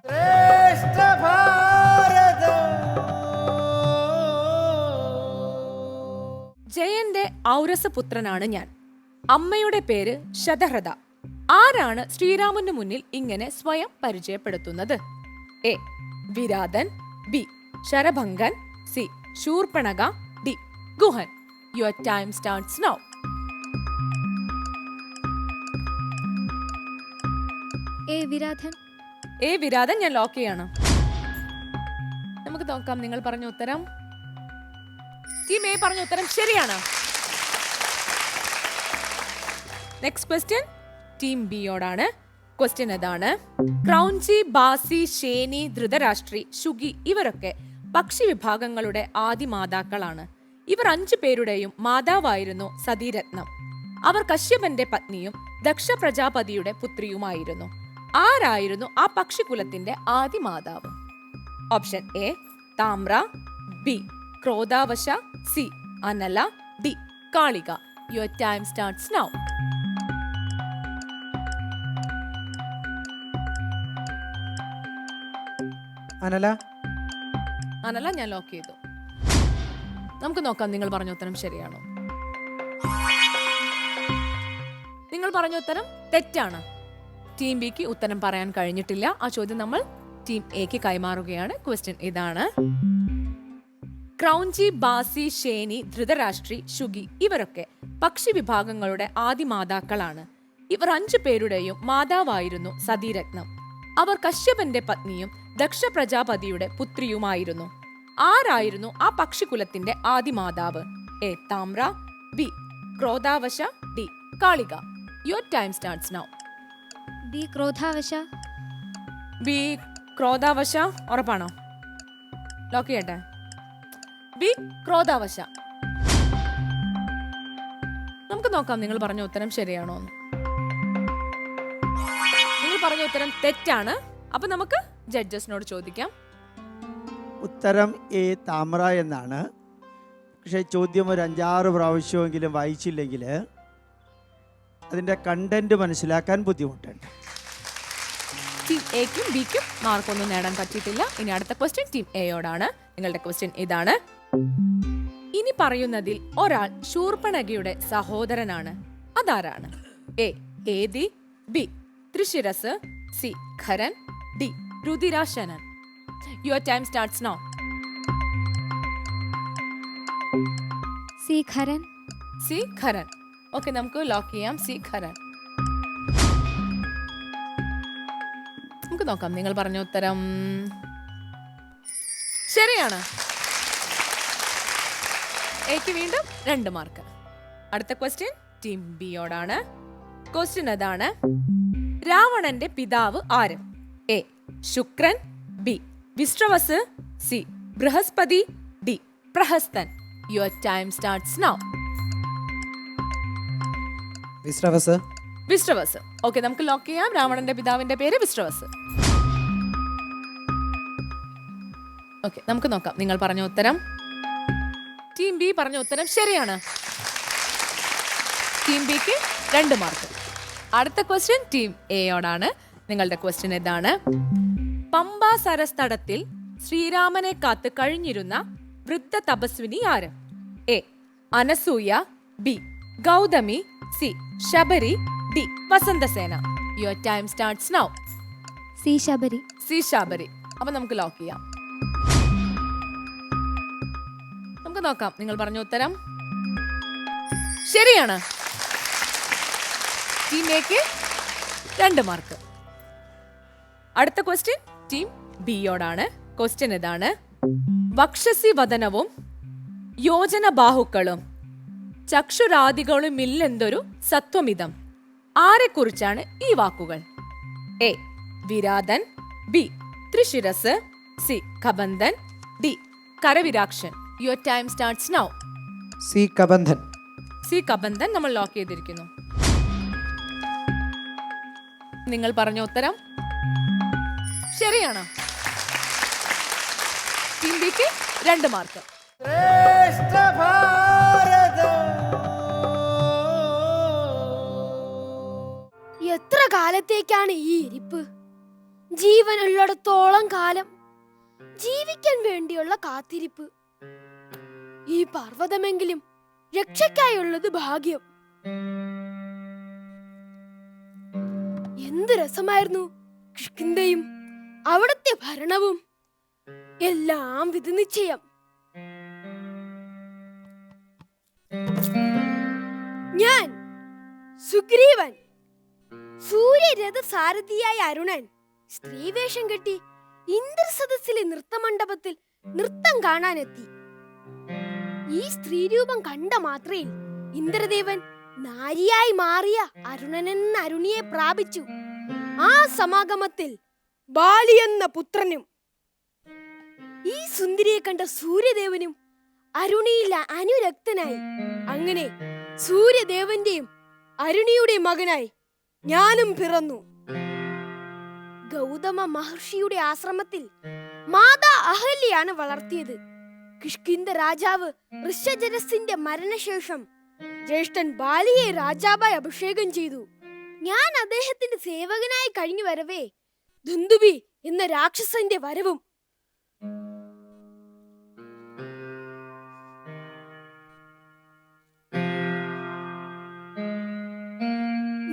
ശ്രേഷ്ഠ ഭാരതം. ജയന്റെ ഔരസപുത്രനാണ് ഞാൻ. അമ്മയുടെ പേര് ശതഹൃദ. ആരാണ് ശ്രീരാമന് മുന്നിൽ ഇങ്ങനെ സ്വയം പരിചയപ്പെടുത്തുന്നത്? A. Viradhan, B. Sarabhangan, C. Shoorpanakha, D. Guhan. Your time starts now. A Viradhan. A Viradhan ഞാൻ ലോക്ക് ചെയ്യാണ്. നമുക്ക് നോക്കാം നിങ്ങൾ പറഞ്ഞ ഉത്തരം. ടീം എ പറഞ്ഞ ഉത്തരം ശരിയാണ്. നെക്സ്റ്റ് ക്വസ്റ്റ്യൻ ടീം ബിയോടാണ്. ക്വസ്റ്റ്യൻ ഇതാണ്: ക്രൗഞ്ചി, ബാസി, ശേനി, ധൃതരാഷ്ട്രി, ശുഗി ഇവരൊക്കെ പക്ഷി വിഭാഗങ്ങളുടെ ആദിമാതാക്കളാണ്. ഇവർ 5 പേരുടെയും മാതാവായിരുന്നു സതീരത്നം. അവർ കശ്യപന്റെ പത്നിയും ദക്ഷ പ്രജാപതിയുടെ പുത്രിയുമായിരുന്നു. ആരായിരുന്നു ആ പക്ഷികുലത്തിന്റെ ആദിമാതാവ്? Option A Tamra, B Krodhavasha, C Anala, D Kalika. Your time starts now. Anala. Anala ഞാൻ ലോക്ക് ചെയ്തു. നമുക്ക് നോക്കാം നിങ്ങൾ പറഞ്ഞ ഉത്തരം ശരിയാണോ. നിങ്ങൾ പറഞ്ഞ ഉത്തരം തെറ്റാണ്. ടീം ബിക്ക് ഉത്തരം പറയാൻ കഴിഞ്ഞിട്ടില്ല. ആ ചോദ്യം നമ്മൾ ടീം എക്ക് കൈമാറുകയാണ്. ക്വസ്റ്റ്യൻ ഇതാണ്: ക്രൗഞ്ചി, ബാസി, ഷേനി, ധൃതരാഷ്ട്രി, ശുഗി ഇവരൊക്കെ പക്ഷി വിഭാഗങ്ങളുടെ ആദിമാതാക്കളാണ്. ഇവർ 5 പേരുടെയും മാതാവായിരുന്നു സതീരത്നം. അവർ കശ്യപന്റെ പത്നിയും ദക്ഷ പ്രജാപതിയുടെ പുത്രിയുമായിരുന്നു. ആരായിരുന്നു ആ പക്ഷികുലത്തിന്റെ ആദിമാതാവ്? A. Tamra, B. Krodhavasha, D. Kalika. Your time starts now. B. Krodhavasha. B. Krodhavasha ഉറപ്പാണോ? ലോക്ക് ചെയ്യട്ടെ. ബി. ക്രോധാവശ. നമുക്ക് നോക്കാം നിങ്ങൾ പറഞ്ഞ ഉത്തരം ശരിയാണോ എന്ന്. നിങ്ങൾ പറഞ്ഞ ഉത്തരം തെറ്റാണ്. അപ്പൊ നമുക്ക് ജഡ്ജസിനോട് ചോദിക്കാം. ഉത്തരം എ. താമ്ര എന്നാണ്. പക്ഷേ ചോദ്യം ഒരു 5-6 പ്രാവശ്യമെങ്കിലും വായിച്ചില്ലെങ്കിൽ അതിൻ്റെ കണ്ടന്റ് മനസ്സിലാക്കാൻ ബുദ്ധിമുട്ടുണ്ട്. ടീം എക്കും ബിക്കും മാർക്കൊന്നും നേടാൻ പറ്റിയിട്ടില്ല. ഇനി അടുത്ത ക്വസ്റ്റ്യൻ ടീം എയോടാണ്. നിങ്ങളുടെ ക്വസ്റ്റ്യൻ ഇതാണ്. ഇനി പറയുന്നതിൽ ഒരാൾ ശൂർപ്പണഖയുടെ സഹോദരനാണ്. അതാരാണ്? A. Ethi, B. Trishiras, C. Kharan, D. Ruthirashanan. Your time starts now. C. Kharan. C. Kharan. Okay, നമുക്ക് ലോക്ക് ചെയ്യാം. സി. ഖരൻ. നമുക്ക് നോക്കാം. നിങ്ങൾ പറഞ്ഞ ഉത്തരം ശരിയാണ്. എക്ക് വീണ്ടും 2 മാർക്ക്. അടുത്ത ക്വസ്റ്റ്യൻ ടീം ബിയോടാണ്. ക്വസ്റ്റ്യൻ അതാണ്. രാവണന്റെ പിതാവ് ആര്? എ. ശുക്രൻ, B. Vishravas, C. Brihaspati, D. Prahastan. Your time starts now. Vishravas. Vishravas. Okay, നമുക്ക് ലോക്ക് ചെയ്യാം. രാവണന്റെ പിതാവിന്റെ പേര് വിശ്രവസ്. ഓക്കെ, നമുക്ക് നോക്കാം. നിങ്ങൾ പറഞ്ഞ ഉത്തരം. ടീം ബി പറഞ്ഞ ഉത്തരം ശരിയാണ്. ടീം ബിക്ക് 2 മാർക്ക്. അടുത്ത ക്വസ്റ്റ്യൻ ടീം എയോടാണ്. നിങ്ങളുടെ ക്വസ്റ്റ്യൻ ഇതാണ്. പമ്പാ സരസ്തടത്തിൽ ശ്രീരാമനെ കാത്ത് കഴിഞ്ഞിരുന്ന വൃദ്ധ തപസ്വിനി ആര്? A. Anasuya, B. Gautami, C. Sabari, D. Vasantasena. Your time starts now. C. Sabari. C. Sabari. അപ്പൊ നമുക്ക് ലോക്ക് ചെയ്യാം. നമുക്ക് നോക്കാം. നിങ്ങൾ പറഞ്ഞ ഉത്തരം ശരിയാണ്. ടീം എക്ക് 2 മാർക്ക്. അടുത്ത ക്വസ്റ്റ്യൻ ടീം ബിയോടാണ്. ക്വസ്റ്റ്യൻ ഇതാണ്. വക്ഷസി വദനവും യോജന ബാഹുക്കളും ചക്ഷുരാദികളുമില്ലെന്തൊരു സത്വമിതം. ആരെക്കുറിച്ചാണ് ഈ വാക്കുകൾ? A. Viradhan, B. Trishiras, C. Kabandhan, D. Karaviraakshan. Your time starts now. C. Kabandhan. C. Kabandhan നമ്മൾ ലോക്ക് ചെയ്തിരിക്കുന്നു. നിങ്ങൾ പറഞ്ഞ ഉത്തരം ശരിയാണ്. ടീം ബിക്ക് 2 മാർക്ക്. എത്ര കാലത്തേക്കാണ് ഈ ഇരിപ്പ്? ജീവനുള്ളിടത്തോളം കാലം ജീവിക്കാൻ വേണ്ടിയുള്ള കാത്തിരിപ്പ്. ഈ പർവ്വതമെങ്കിലും രക്ഷയ്ക്കായുള്ളത് ഭാഗ്യം. എന്ത് രസമായിരുന്നു കിഷ്കിന്ധയും അവിടുത്തെ ഭരണവും. എല്ലാം വിധി നിശ്ചയം. ഞാൻ സുഗ്രീവൻ, സൂര്യരഥ സാരഥിയായ അരുണൻ സ്ത്രീവേഷം കെട്ടി ഇന്ദ്രസദസ്സിലെ നൃത്തമണ്ഡപത്തിൽ നൃത്തം കാണാനെത്തി. ഈ സ്ത്രീരൂപം കണ്ട മാത്രയിൽ ഇന്ദ്രദേവൻ നാരിയായി മാറിയ അരുണനെന്ന അരുണിയെ പ്രാപിച്ചു. ആ സമാഗമത്തിൽ ബാലി എന്ന പുത്രനും ഈ സുന്ദരിയെ കണ്ട സൂര്യദേവനും അരുണിയിൽ അനുരക്തനായി. അങ്ങനെ സൂര്യദേവന്റെയും അരുണിയുടെ മകനായി ഞാനും പിറന്നു. ഗൗതമ മഹർഷിയുടെ ആശ്രമത്തിൽ മാതാ അഹല്യയാണ് വളർത്തിയത്. കിഷ്കിന്ധ രാജാവ് ഋഷജരസിന്റെ മരണശേഷം ജ്യേഷ്ഠൻ ബാലിയെ രാജാവായി അഭിഷേകം ചെയ്തു. ഞാൻ അദ്ദേഹത്തിന്റെ സേവകനായി കഴിഞ്ഞു വരവേ ദുന്ദുബി എന്ന രാക്ഷസന്റെ വരവും.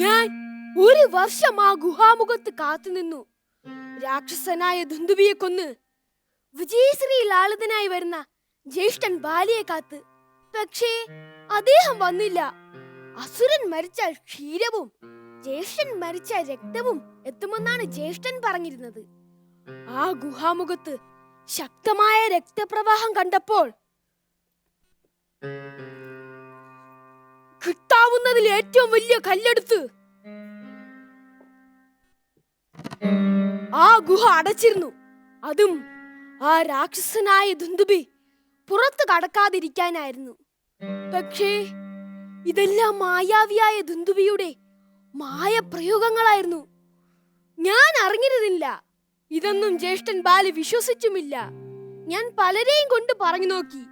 ഞാൻ 1 വർഷം ആ ഗുഹാമുഖത്ത് കാത്തുനിന്നു. രാക്ഷസനായ ദുന്ദുബിയെ കൊന്ന് വിജയശ്രീ ലാളിതനായി വരുന്ന ജ്യേഷ്ഠൻ ബാലിയെ കാത്ത്. പക്ഷേ അദ്ദേഹം വന്നില്ല. അസുരൻ മരിച്ചാൽ ക്ഷീരവും ജ്യേഷ്ഠൻ മരിച്ചാൽ രക്തവും എത്തുമെന്നാണ് ജ്യേഷ്ഠൻ പറഞ്ഞിരുന്നത്. ആ ഗുഹാമുഖത്ത് ശക്തമായ രക്തപ്രവാഹം കണ്ടപ്പോൾ കിട്ടാവുന്നതിൽ ഏറ്റവും വലിയ കല്ലെടുത്ത് ആ ഗുഹ അടച്ചിരുന്നു. അതും ആ രാക്ഷസനായ ദുന്ദുബി പുറത്തു കടക്കാതിരിക്കാനായിരുന്നു. പക്ഷേ ഇതെല്ലാം മായാവിയായ ദുന്ദുബിയുടെ മായപ്രയോഗങ്ങളായിരുന്നു. ഞാൻ അറിഞ്ഞിരുന്നില്ല. ഇതൊന്നും ജ്യേഷ്ഠൻ ബാലി വിശ്വസിച്ചുമില്ല. ഞാൻ പലരെയും കൊണ്ട് പറഞ്ഞു നോക്കി.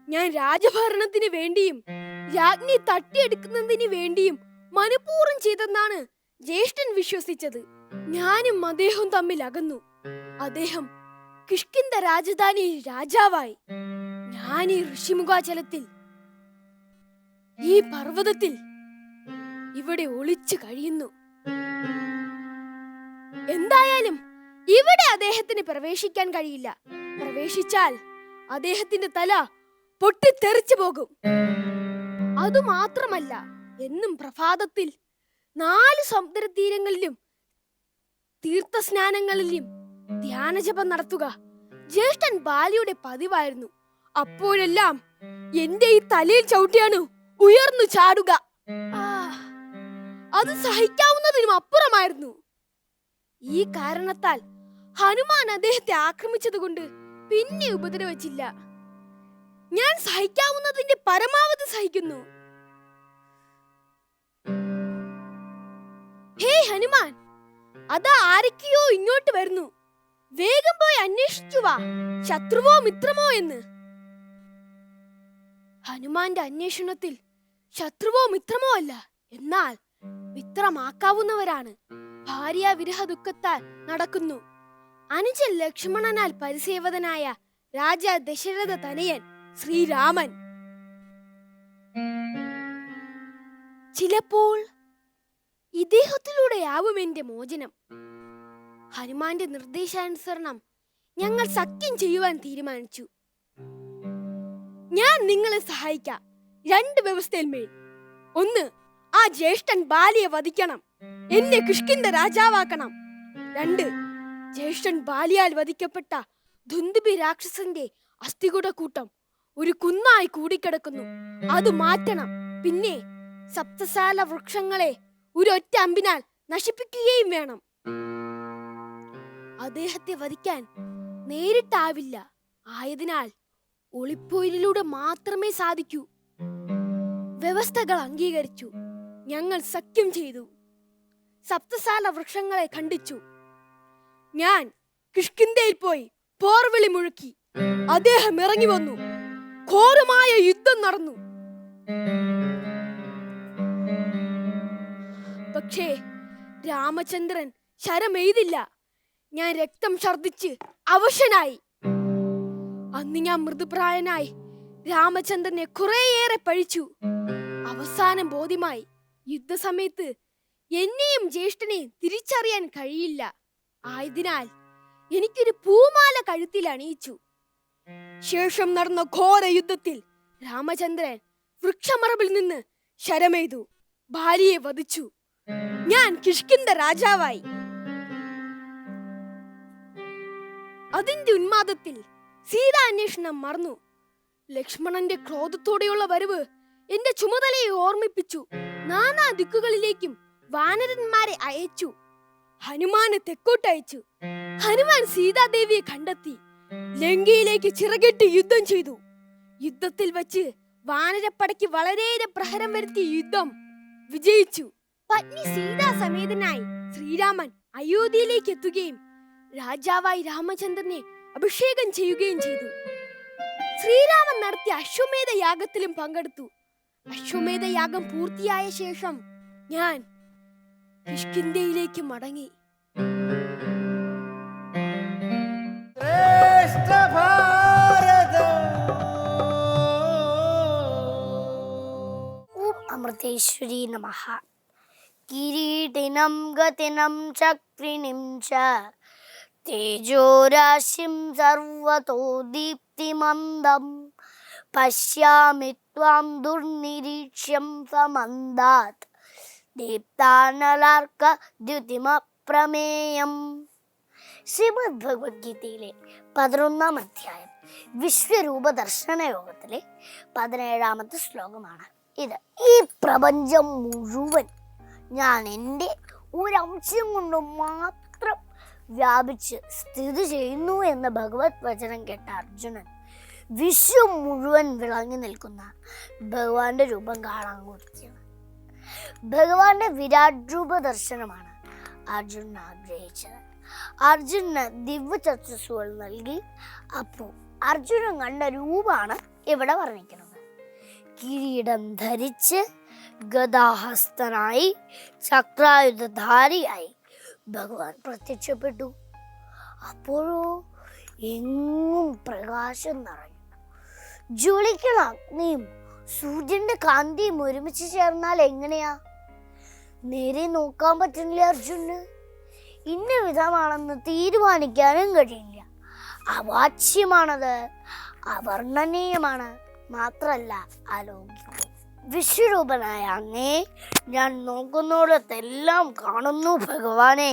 ഞാൻ രാജഭരണത്തിന് വേണ്ടിയും രാജ്ഞി തട്ടിയെടുക്കുന്നതിന് വേണ്ടിയും മനഃപൂർവ്വം ചെയ്തെന്നാണ് ജ്യേഷ്ഠൻ വിശ്വസിച്ചത്. ഞാനും അദ്ദേഹവും തമ്മിൽ അകന്നു. അദ്ദേഹം കിഷ്കിന്ധ രാജധാനി രാജാവായി. ഞാൻ ഈ ഋഷിമുഖാചലത്തിൽ, ഈ പർവ്വതത്തിൽ ഇവിടെ ഒളിച്ചു കഴിയുന്നു. എന്തായാലും ഇവിടെ അദ്ദേഹത്തിന് പ്രവേശിക്കാൻ കഴിയില്ല. പ്രവേശിച്ചാൽ അദ്ദേഹത്തിന്റെ തല പൊട്ടിത്തെറിച്ചു പോകും. അതുമാത്രമല്ല, എന്നും പ്രഭാതത്തിൽ 4 സമുദ്രതീരങ്ങളിലും തീർത്ഥസ്നാനങ്ങളിലും ധ്യാനജപം നടത്തുക ജ്യേഷ്ഠൻ ബാലിയുടെ പതിവായിരുന്നു. അപ്പോഴെല്ലാം എന്റെ ഈ തലയിൽ ചവിട്ടിയാണ് ഉയർന്നു ചാടുക. അത് സഹിക്കാവുന്നതിനും അപ്പുറമായിരുന്നു. ഈ കാരണത്താൽ ഹനുമാൻ അദ്ദേഹത്തെ ആക്രമിച്ചതുകൊണ്ട് പിന്നെ ഉപദ്രവിച്ചില്ല. ഞാൻ സഹിക്കാവുന്നതിന്റെ പരമാവധി സഹിക്കുന്നു. ഹേ ഹനുമാൻ, അതാ ആരൊക്കെയോ ഇങ്ങോട്ട് വരുന്നു. വേഗം പോയി അന്വേഷിച്ചു വാ, ശത്രുവോ മിത്രമോ എന്ന്. ഹനുമാന്റെ അന്വേഷണത്തിൽ ശത്രുവോ മിത്രമോ അല്ല, എന്നാൽ മിത്രമാക്കാവുന്നവരാണ്. ഭാര്യ വിരഹ ദുഃഖത്താൽ നടക്കുന്നു. അനുജൻ ലക്ഷ്മണനാൽ പരിസേവതനായ രാജ ദശരഥ തനയൻ ശ്രീരാമൻ. ചിലപ്പോൾ ഇദ്ദേഹത്തിലൂടെയാവും എന്റെ മോചനം. ഹനുമാന്റെ നിർദ്ദേശാനുസരണം ഞങ്ങൾ സഖ്യം ചെയ്യുവാൻ തീരുമാനിച്ചു. ഞാൻ നിങ്ങളെ സഹായിക്കാം 2 വ്യവസ്ഥയിന്മേൽ. 1, ആ ജ്യേഷ്ഠൻ ബാലിയെ വധിക്കണം, എന്നെ കിഷ്കിന്ധ രാജാവാക്കണം. 2, ജ്യേഷ്ഠൻ ബാലിയാൽ വധിക്കപ്പെട്ട ദുന്ദുബി രാക്ഷസന്റെ അസ്ഥികൂടക്കൂട്ടം ഒരു കുന്നായി കൂടിക്കിടക്കുന്നു, അത് മാറ്റണം. പിന്നെ സപ്തസാല വൃക്ഷങ്ങളെ ഒരൊറ്റ അമ്പിനാൽ നശിപ്പിക്കുകയും വേണം. അദ്ദേഹത്തെ വധിക്കാൻ നേരിട്ടാവില്ല. ആയതിനാൽ ഒളിപ്പോരിലൂടെ മാത്രമേ സാധിക്കൂ. വ്യവസ്ഥകൾ അംഗീകരിച്ചു. ഞങ്ങൾ സഖ്യം ചെയ്തു. സപ്തസാല വൃക്ഷങ്ങളെ ഖണ്ഡിച്ചു. ഞാൻ കിഷ്കിന്ധയിൽ പോയി പോർവിളി മുഴക്കി. അദ്ദേഹം ഇറങ്ങി വന്നു. ഘോരമായ യുദ്ധം നടന്നു. പക്ഷേ രാമചന്ദ്രൻ ശരമെയ്തില്ല. ഞാൻ രക്തം ഛർദിച്ച് അവശനായി. അന്ന് ഞാൻ മൃദുപ്രായനായി രാമചന്ദ്രനെ കുറേയേറെ പഴിച്ചു. അവസാനം ബോധ്യമായി, യുദ്ധസമയത്ത് എന്നെയും ജ്യേഷ്ഠനെയും തിരിച്ചറിയാൻ കഴിയില്ല. ആയതിനാൽ എനിക്കൊരു പൂമാല കഴുത്തിൽ അണിയിച്ചു. ശേഷം നടന്ന ഘോര യുദ്ധത്തിൽ രാമചന്ദ്രൻ വൃക്ഷമറബിൽ നിന്ന് ശരമെയ്തു. ഭാര്യയെ വധിച്ചു. ഞാൻ കിഷ്കിന്ധ രാജാവായി. അതിന്റെ ഉന്മാദത്തിൽ സീതാന്വേഷണം മറന്നു. ലക്ഷ്മണന്റെ ക്രോധത്തോടെയുള്ള വരവ് എന്റെ ചുമതലയെ ഓർമ്മിപ്പിച്ചു. നാനാ ദിക്കുകളിലേക്കും വാനരന്മാരെ അയച്ചു. ഹനുമാനെ തെക്കോട്ടയച്ചു. ഹനുമാൻ സീതാദേവിയെ കണ്ടെത്തി. ലങ്കയിലേക്ക് ചിറകെട്ടി യുദ്ധം ചെയ്തു. യുദ്ധത്തിൽ വച്ച് വാനരപ്പടയ്ക്ക് വളരെയേറെ പ്രഹരം വരുത്തിയ യുദ്ധം വിജയിച്ചു. പത്നി സീതാ സമേതനായി ശ്രീരാമൻ അയോധ്യയിലേക്ക് എത്തുകയും രാജാവായി രാമചന്ദ്രനെ അഭിഷേകം ചെയ്യുകയും ചെയ്തു. ശ്രീരാമൻ നടത്തിയ അശ്വമേധ യാഗത്തിലും പങ്കെടുത്തു. അശ്വമേധ യാഗം പൂർത്തിയായ ശേഷം ഞാൻ കിഷ്കിന്ധയിലേക്ക് മടങ്ങി. അമൃതേശ്വരി നമഃ. കിരീടിനം ഗതിനം ചക്രിണിം ച തേജോരാശിം സർവതോ ദീപ്തിമന്ദം പശ്യാമി ത്വാം ദുർനിരീക്ഷ്യം സമന്താത് ദീപ്താനലാർക്ക ദ്യുതിമപ്രമേയം. ശ്രീമദ് ഭഗവത്ഗീതയിലെ 11-ാം അധ്യായം വിശ്വരൂപ ദർശന യോഗത്തിലെ 17-ാമത്തെ ശ്ലോകമാണ് ഇത്. ഈ പ്രപഞ്ചം മുഴുവൻ ഞാൻ എൻ്റെ ഒരംശം കൊണ്ട് മാത്രം വ്യാപിച്ച് സ്ഥിതി ചെയ്യുന്നു എന്ന ഭഗവത് വചനം കേട്ട അർജുനൻ വിശ്വം മുഴുവൻ വിളങ്ങി നിൽക്കുന്ന ഭഗവാന്റെ രൂപം കാണാൻ കൊടുക്കുകയാണ്. ഭഗവാന്റെ വിരാട് രൂപ ദർശനമാണ് അർജുനൻ ആഗ്രഹിച്ചത്. അർജുനന് ദിവ്യ ചക്ഷുസ്സുകൾ നൽകി. അപ്പോൾ അർജുനൻ കണ്ട രൂപമാണ് ഇവിടെ വർണ്ണിക്കുന്നത്. കിരീടം ധരിച്ച് ഗദാഹസ്തനായി ചക്രായുധധാരിയായി ഭഗവാൻ പ്രത്യക്ഷപ്പെട്ടു. അപ്പോഴോ എങ്ങും പ്രകാശം നിറഞ്ഞു. ജ്വലിക്കുന്ന അഗ്നിയും സൂര്യന്റെ കാന്തിയും ഒരുമിച്ച് ചേർന്നാൽ എങ്ങനെയാ? നേരെ നോക്കാൻ പറ്റുന്നില്ല അർജുന്. ഇന്ന വിധമാണെന്ന് തീരുമാനിക്കാനും കഴിയില്ല. അവാച്യമാണത്, അവർണ്ണനീയമാണ്, മാത്രല്ല അലൗകികം. വിശ്വരൂപനായ അങ്ങേ ഞാൻ നോക്കുന്നിടത്തെല്ലാം കാണുന്നു ഭഗവാനെ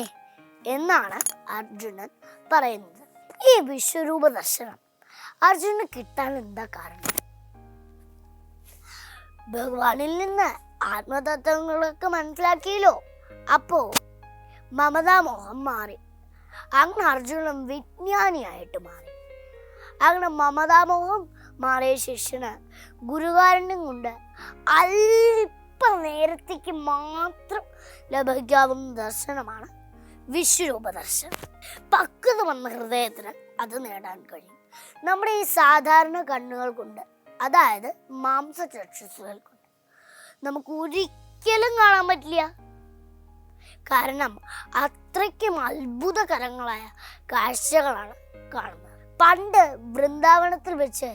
എന്നാണ് അർജുനൻ പറയുന്നത്. ഈ വിശ്വരൂപ ദർശനം അർജുനന് കിട്ടാൻ എന്താ കാരണം? ഭഗവാനിൽ നിന്ന് ആത്മതത്വങ്ങളൊക്കെ മനസ്സിലാക്കിയല്ലോ. അപ്പോ മമതാമോഹം മാറി. അങ്ങനെ അർജുനൻ വിജ്ഞാനിയായിട്ട് മാറി. അങ്ങനെ മമതാമോഹം മാറിയ ശിഷ്യന് ഗുരുകാരനും കൊണ്ട് അല്പ നേരത്തേക്ക് മാത്രം ലഭിക്കാവുന്ന ദർശനമാണ് വിശ്വരൂപ ദർശനം. പക്വത വന്ന ഹൃദയത്തിന് അത് നേടാൻ കഴിയും. നമ്മുടെ ഈ സാധാരണ കണ്ണുകൾ കൊണ്ട്, അതായത് മാംസചക്ഷുസ്സുകൾ കൊണ്ട് നമുക്ക് ഒരിക്കലും കാണാൻ പറ്റില്ല. കാരണം അത്രയ്ക്കും അത്ഭുതകരങ്ങളായ കാഴ്ചകളാണ് കാണുന്നത്. പണ്ട് വൃന്ദാവനത്തിൽ വെച്ച്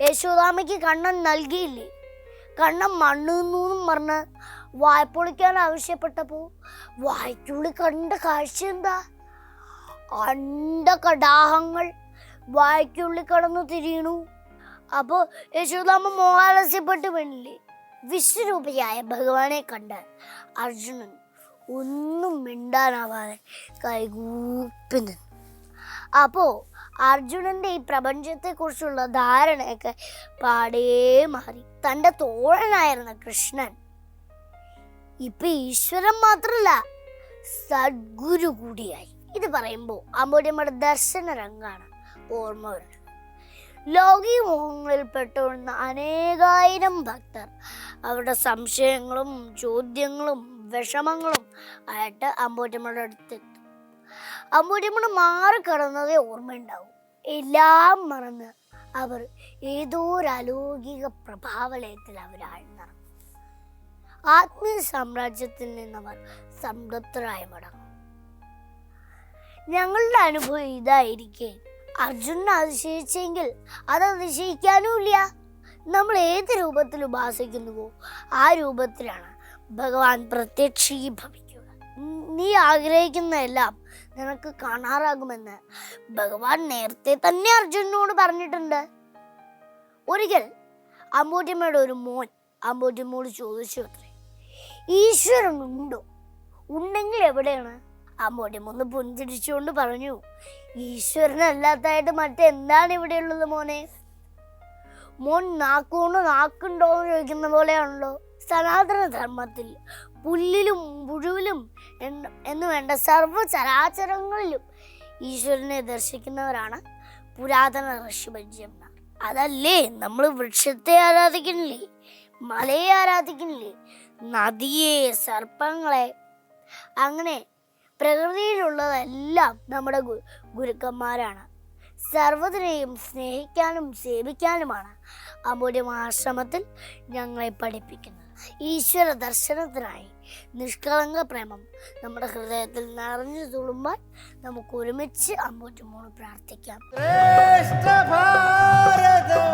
യശോദാമ്മയ്ക്ക് കണ്ണൻ നൽകിയില്ലേ? കണ്ണൻ മണ്ണെന്നും പറഞ്ഞ് വായ്പൊളിക്കാൻ ആവശ്യപ്പെട്ടപ്പോൾ വായ്ക്കുള്ളിൽ കണ്ട കാഴ്ച എന്താ? അണ്ടകടാഹങ്ങൾ വായ്ക്കുള്ളിൽ കടന്നു തിരിയണു. അപ്പോൾ യശോദാമ്മ മോഹാലസ്യപ്പെട്ട് വീണില്ലേ? വിശ്വരൂപിയായ ഭഗവാനെ കണ്ട് അർജുനൻ ഒന്നും മിണ്ടാനാവാതെ കൈകൂപ്പി നിന്നു. അപ്പോൾ അർജുനന്റെ ഈ പ്രപഞ്ചത്തെക്കുറിച്ചുള്ള ധാരണയൊക്കെ പാടേ മാറി. തൻ്റെ തോഴനായിരുന്ന കൃഷ്ണൻ ഇപ്പൊ ഈശ്വരൻ മാത്രല്ല സദ്ഗുരു കൂടിയായി. ഇത് പറയുമ്പോൾ അമ്പൂരിയമ്മയുടെ ദർശന രംഗാണ് ഓർമ്മ വരുന്നത്. ലൗകിക മോഹങ്ങളിൽ പെട്ടുകൊള്ളുന്ന അനേകായിരം ഭക്തർ അവരുടെ സംശയങ്ങളും ചോദ്യങ്ങളും വിഷമങ്ങളും ആയിട്ട് അമ്പൂരിയമ്മയുടെ അടുത്തെത്തും. അമ്പൂരിയമ്മ മാറിക്കടന്നതേ ഓർമ്മയുണ്ടാവും. എല്ലാം മറന്ന് അവർ ഏതോ ഒരു അലൗകിക പ്രഭാവലയത്തിൽ അവരാഴ്ന്നിറങ്ങും. ആത്മീയ സാമ്രാജ്യത്തിൽ നിന്നവർ സംതൃപ്തരായി മടങ്ങും. ഞങ്ങളുടെ അനുഭവം ഇതായിരിക്കെ അർജുനൻ അതിശയിച്ചെങ്കിൽ അത് അതിശയിക്കാനുമില്ല. നമ്മൾ ഏത് രൂപത്തിൽ ഉപാസിക്കുന്നുവോ ആ രൂപത്തിലാണ് ഭഗവാൻ പ്രത്യക്ഷീഭവിക്കുക. നീ ആഗ്രഹിക്കുന്നതെല്ലാം നിനക്ക് കാണാറാകുമെന്ന് ഭഗവാൻ നേരത്തെ തന്നെ അർജുനനോട് പറഞ്ഞിട്ടുണ്ട്. ഒരിക്കൽ അമ്പൂറ്റിയമ്മയുടെ ഒരു മോൻ അമ്പൂറ്റിയമ്മോട് ചോദിച്ചു അത്രേ, ഈശ്വരൻ ഉണ്ടോ? ഉണ്ടെങ്കിൽ എവിടെയാണ്? അമ്പൂറ്റിയമ്മ ഒന്ന് പുഞ്ചിരിച്ചുകൊണ്ട് പറഞ്ഞു, ഈശ്വരനല്ലാത്തതായിട്ട് മറ്റെന്താണ് ഇവിടെയുള്ളത് മോനെ? മോൻ നാക്കുകൊണ്ട് നാക്കുണ്ടോ എന്ന് ചോദിക്കുന്ന പോലെയാണല്ലോ. സനാതന ധർമ്മത്തിൽ പുല്ലിലും പുഴുവിലും എന്ന് വേണ്ട സർവ്വചരാചരങ്ങളിലും ഈശ്വരനെ ദർശിക്കുന്നവരാണ് പുരാതന ഋഷിപര്യന്മാർ. അതല്ലേ നമ്മൾ വൃക്ഷത്തെ ആരാധിക്കുന്നില്ലേ, മലയെ ആരാധിക്കുന്നില്ലേ, നദിയെ, സർപ്പങ്ങളെ, അങ്ങനെ പ്രകൃതിയിലുള്ളതെല്ലാം നമ്മുടെ ഗുരുക്കന്മാരാണ്. സർവ്വതിനെയും സ്നേഹിക്കാനും സേവിക്കാനുമാണ് അമ്പൂരിയമ്മ ആശ്രമത്തിൽ ഞങ്ങളെ പഠിപ്പിക്കുന്നത്. ഈശ്വര ദർശനത്തിനായി നിഷ്കളങ്ക പ്രേമം നമ്മുടെ ഹൃദയത്തിൽ നിറഞ്ഞു തുളുമ്പാൻ നമുക്ക് ഒരുമിച്ച് അമ്പൂറ്റിയമ്മയോട് പ്രാർത്ഥിക്കാം. ശ്രേഷ്ഠ ഭാരതം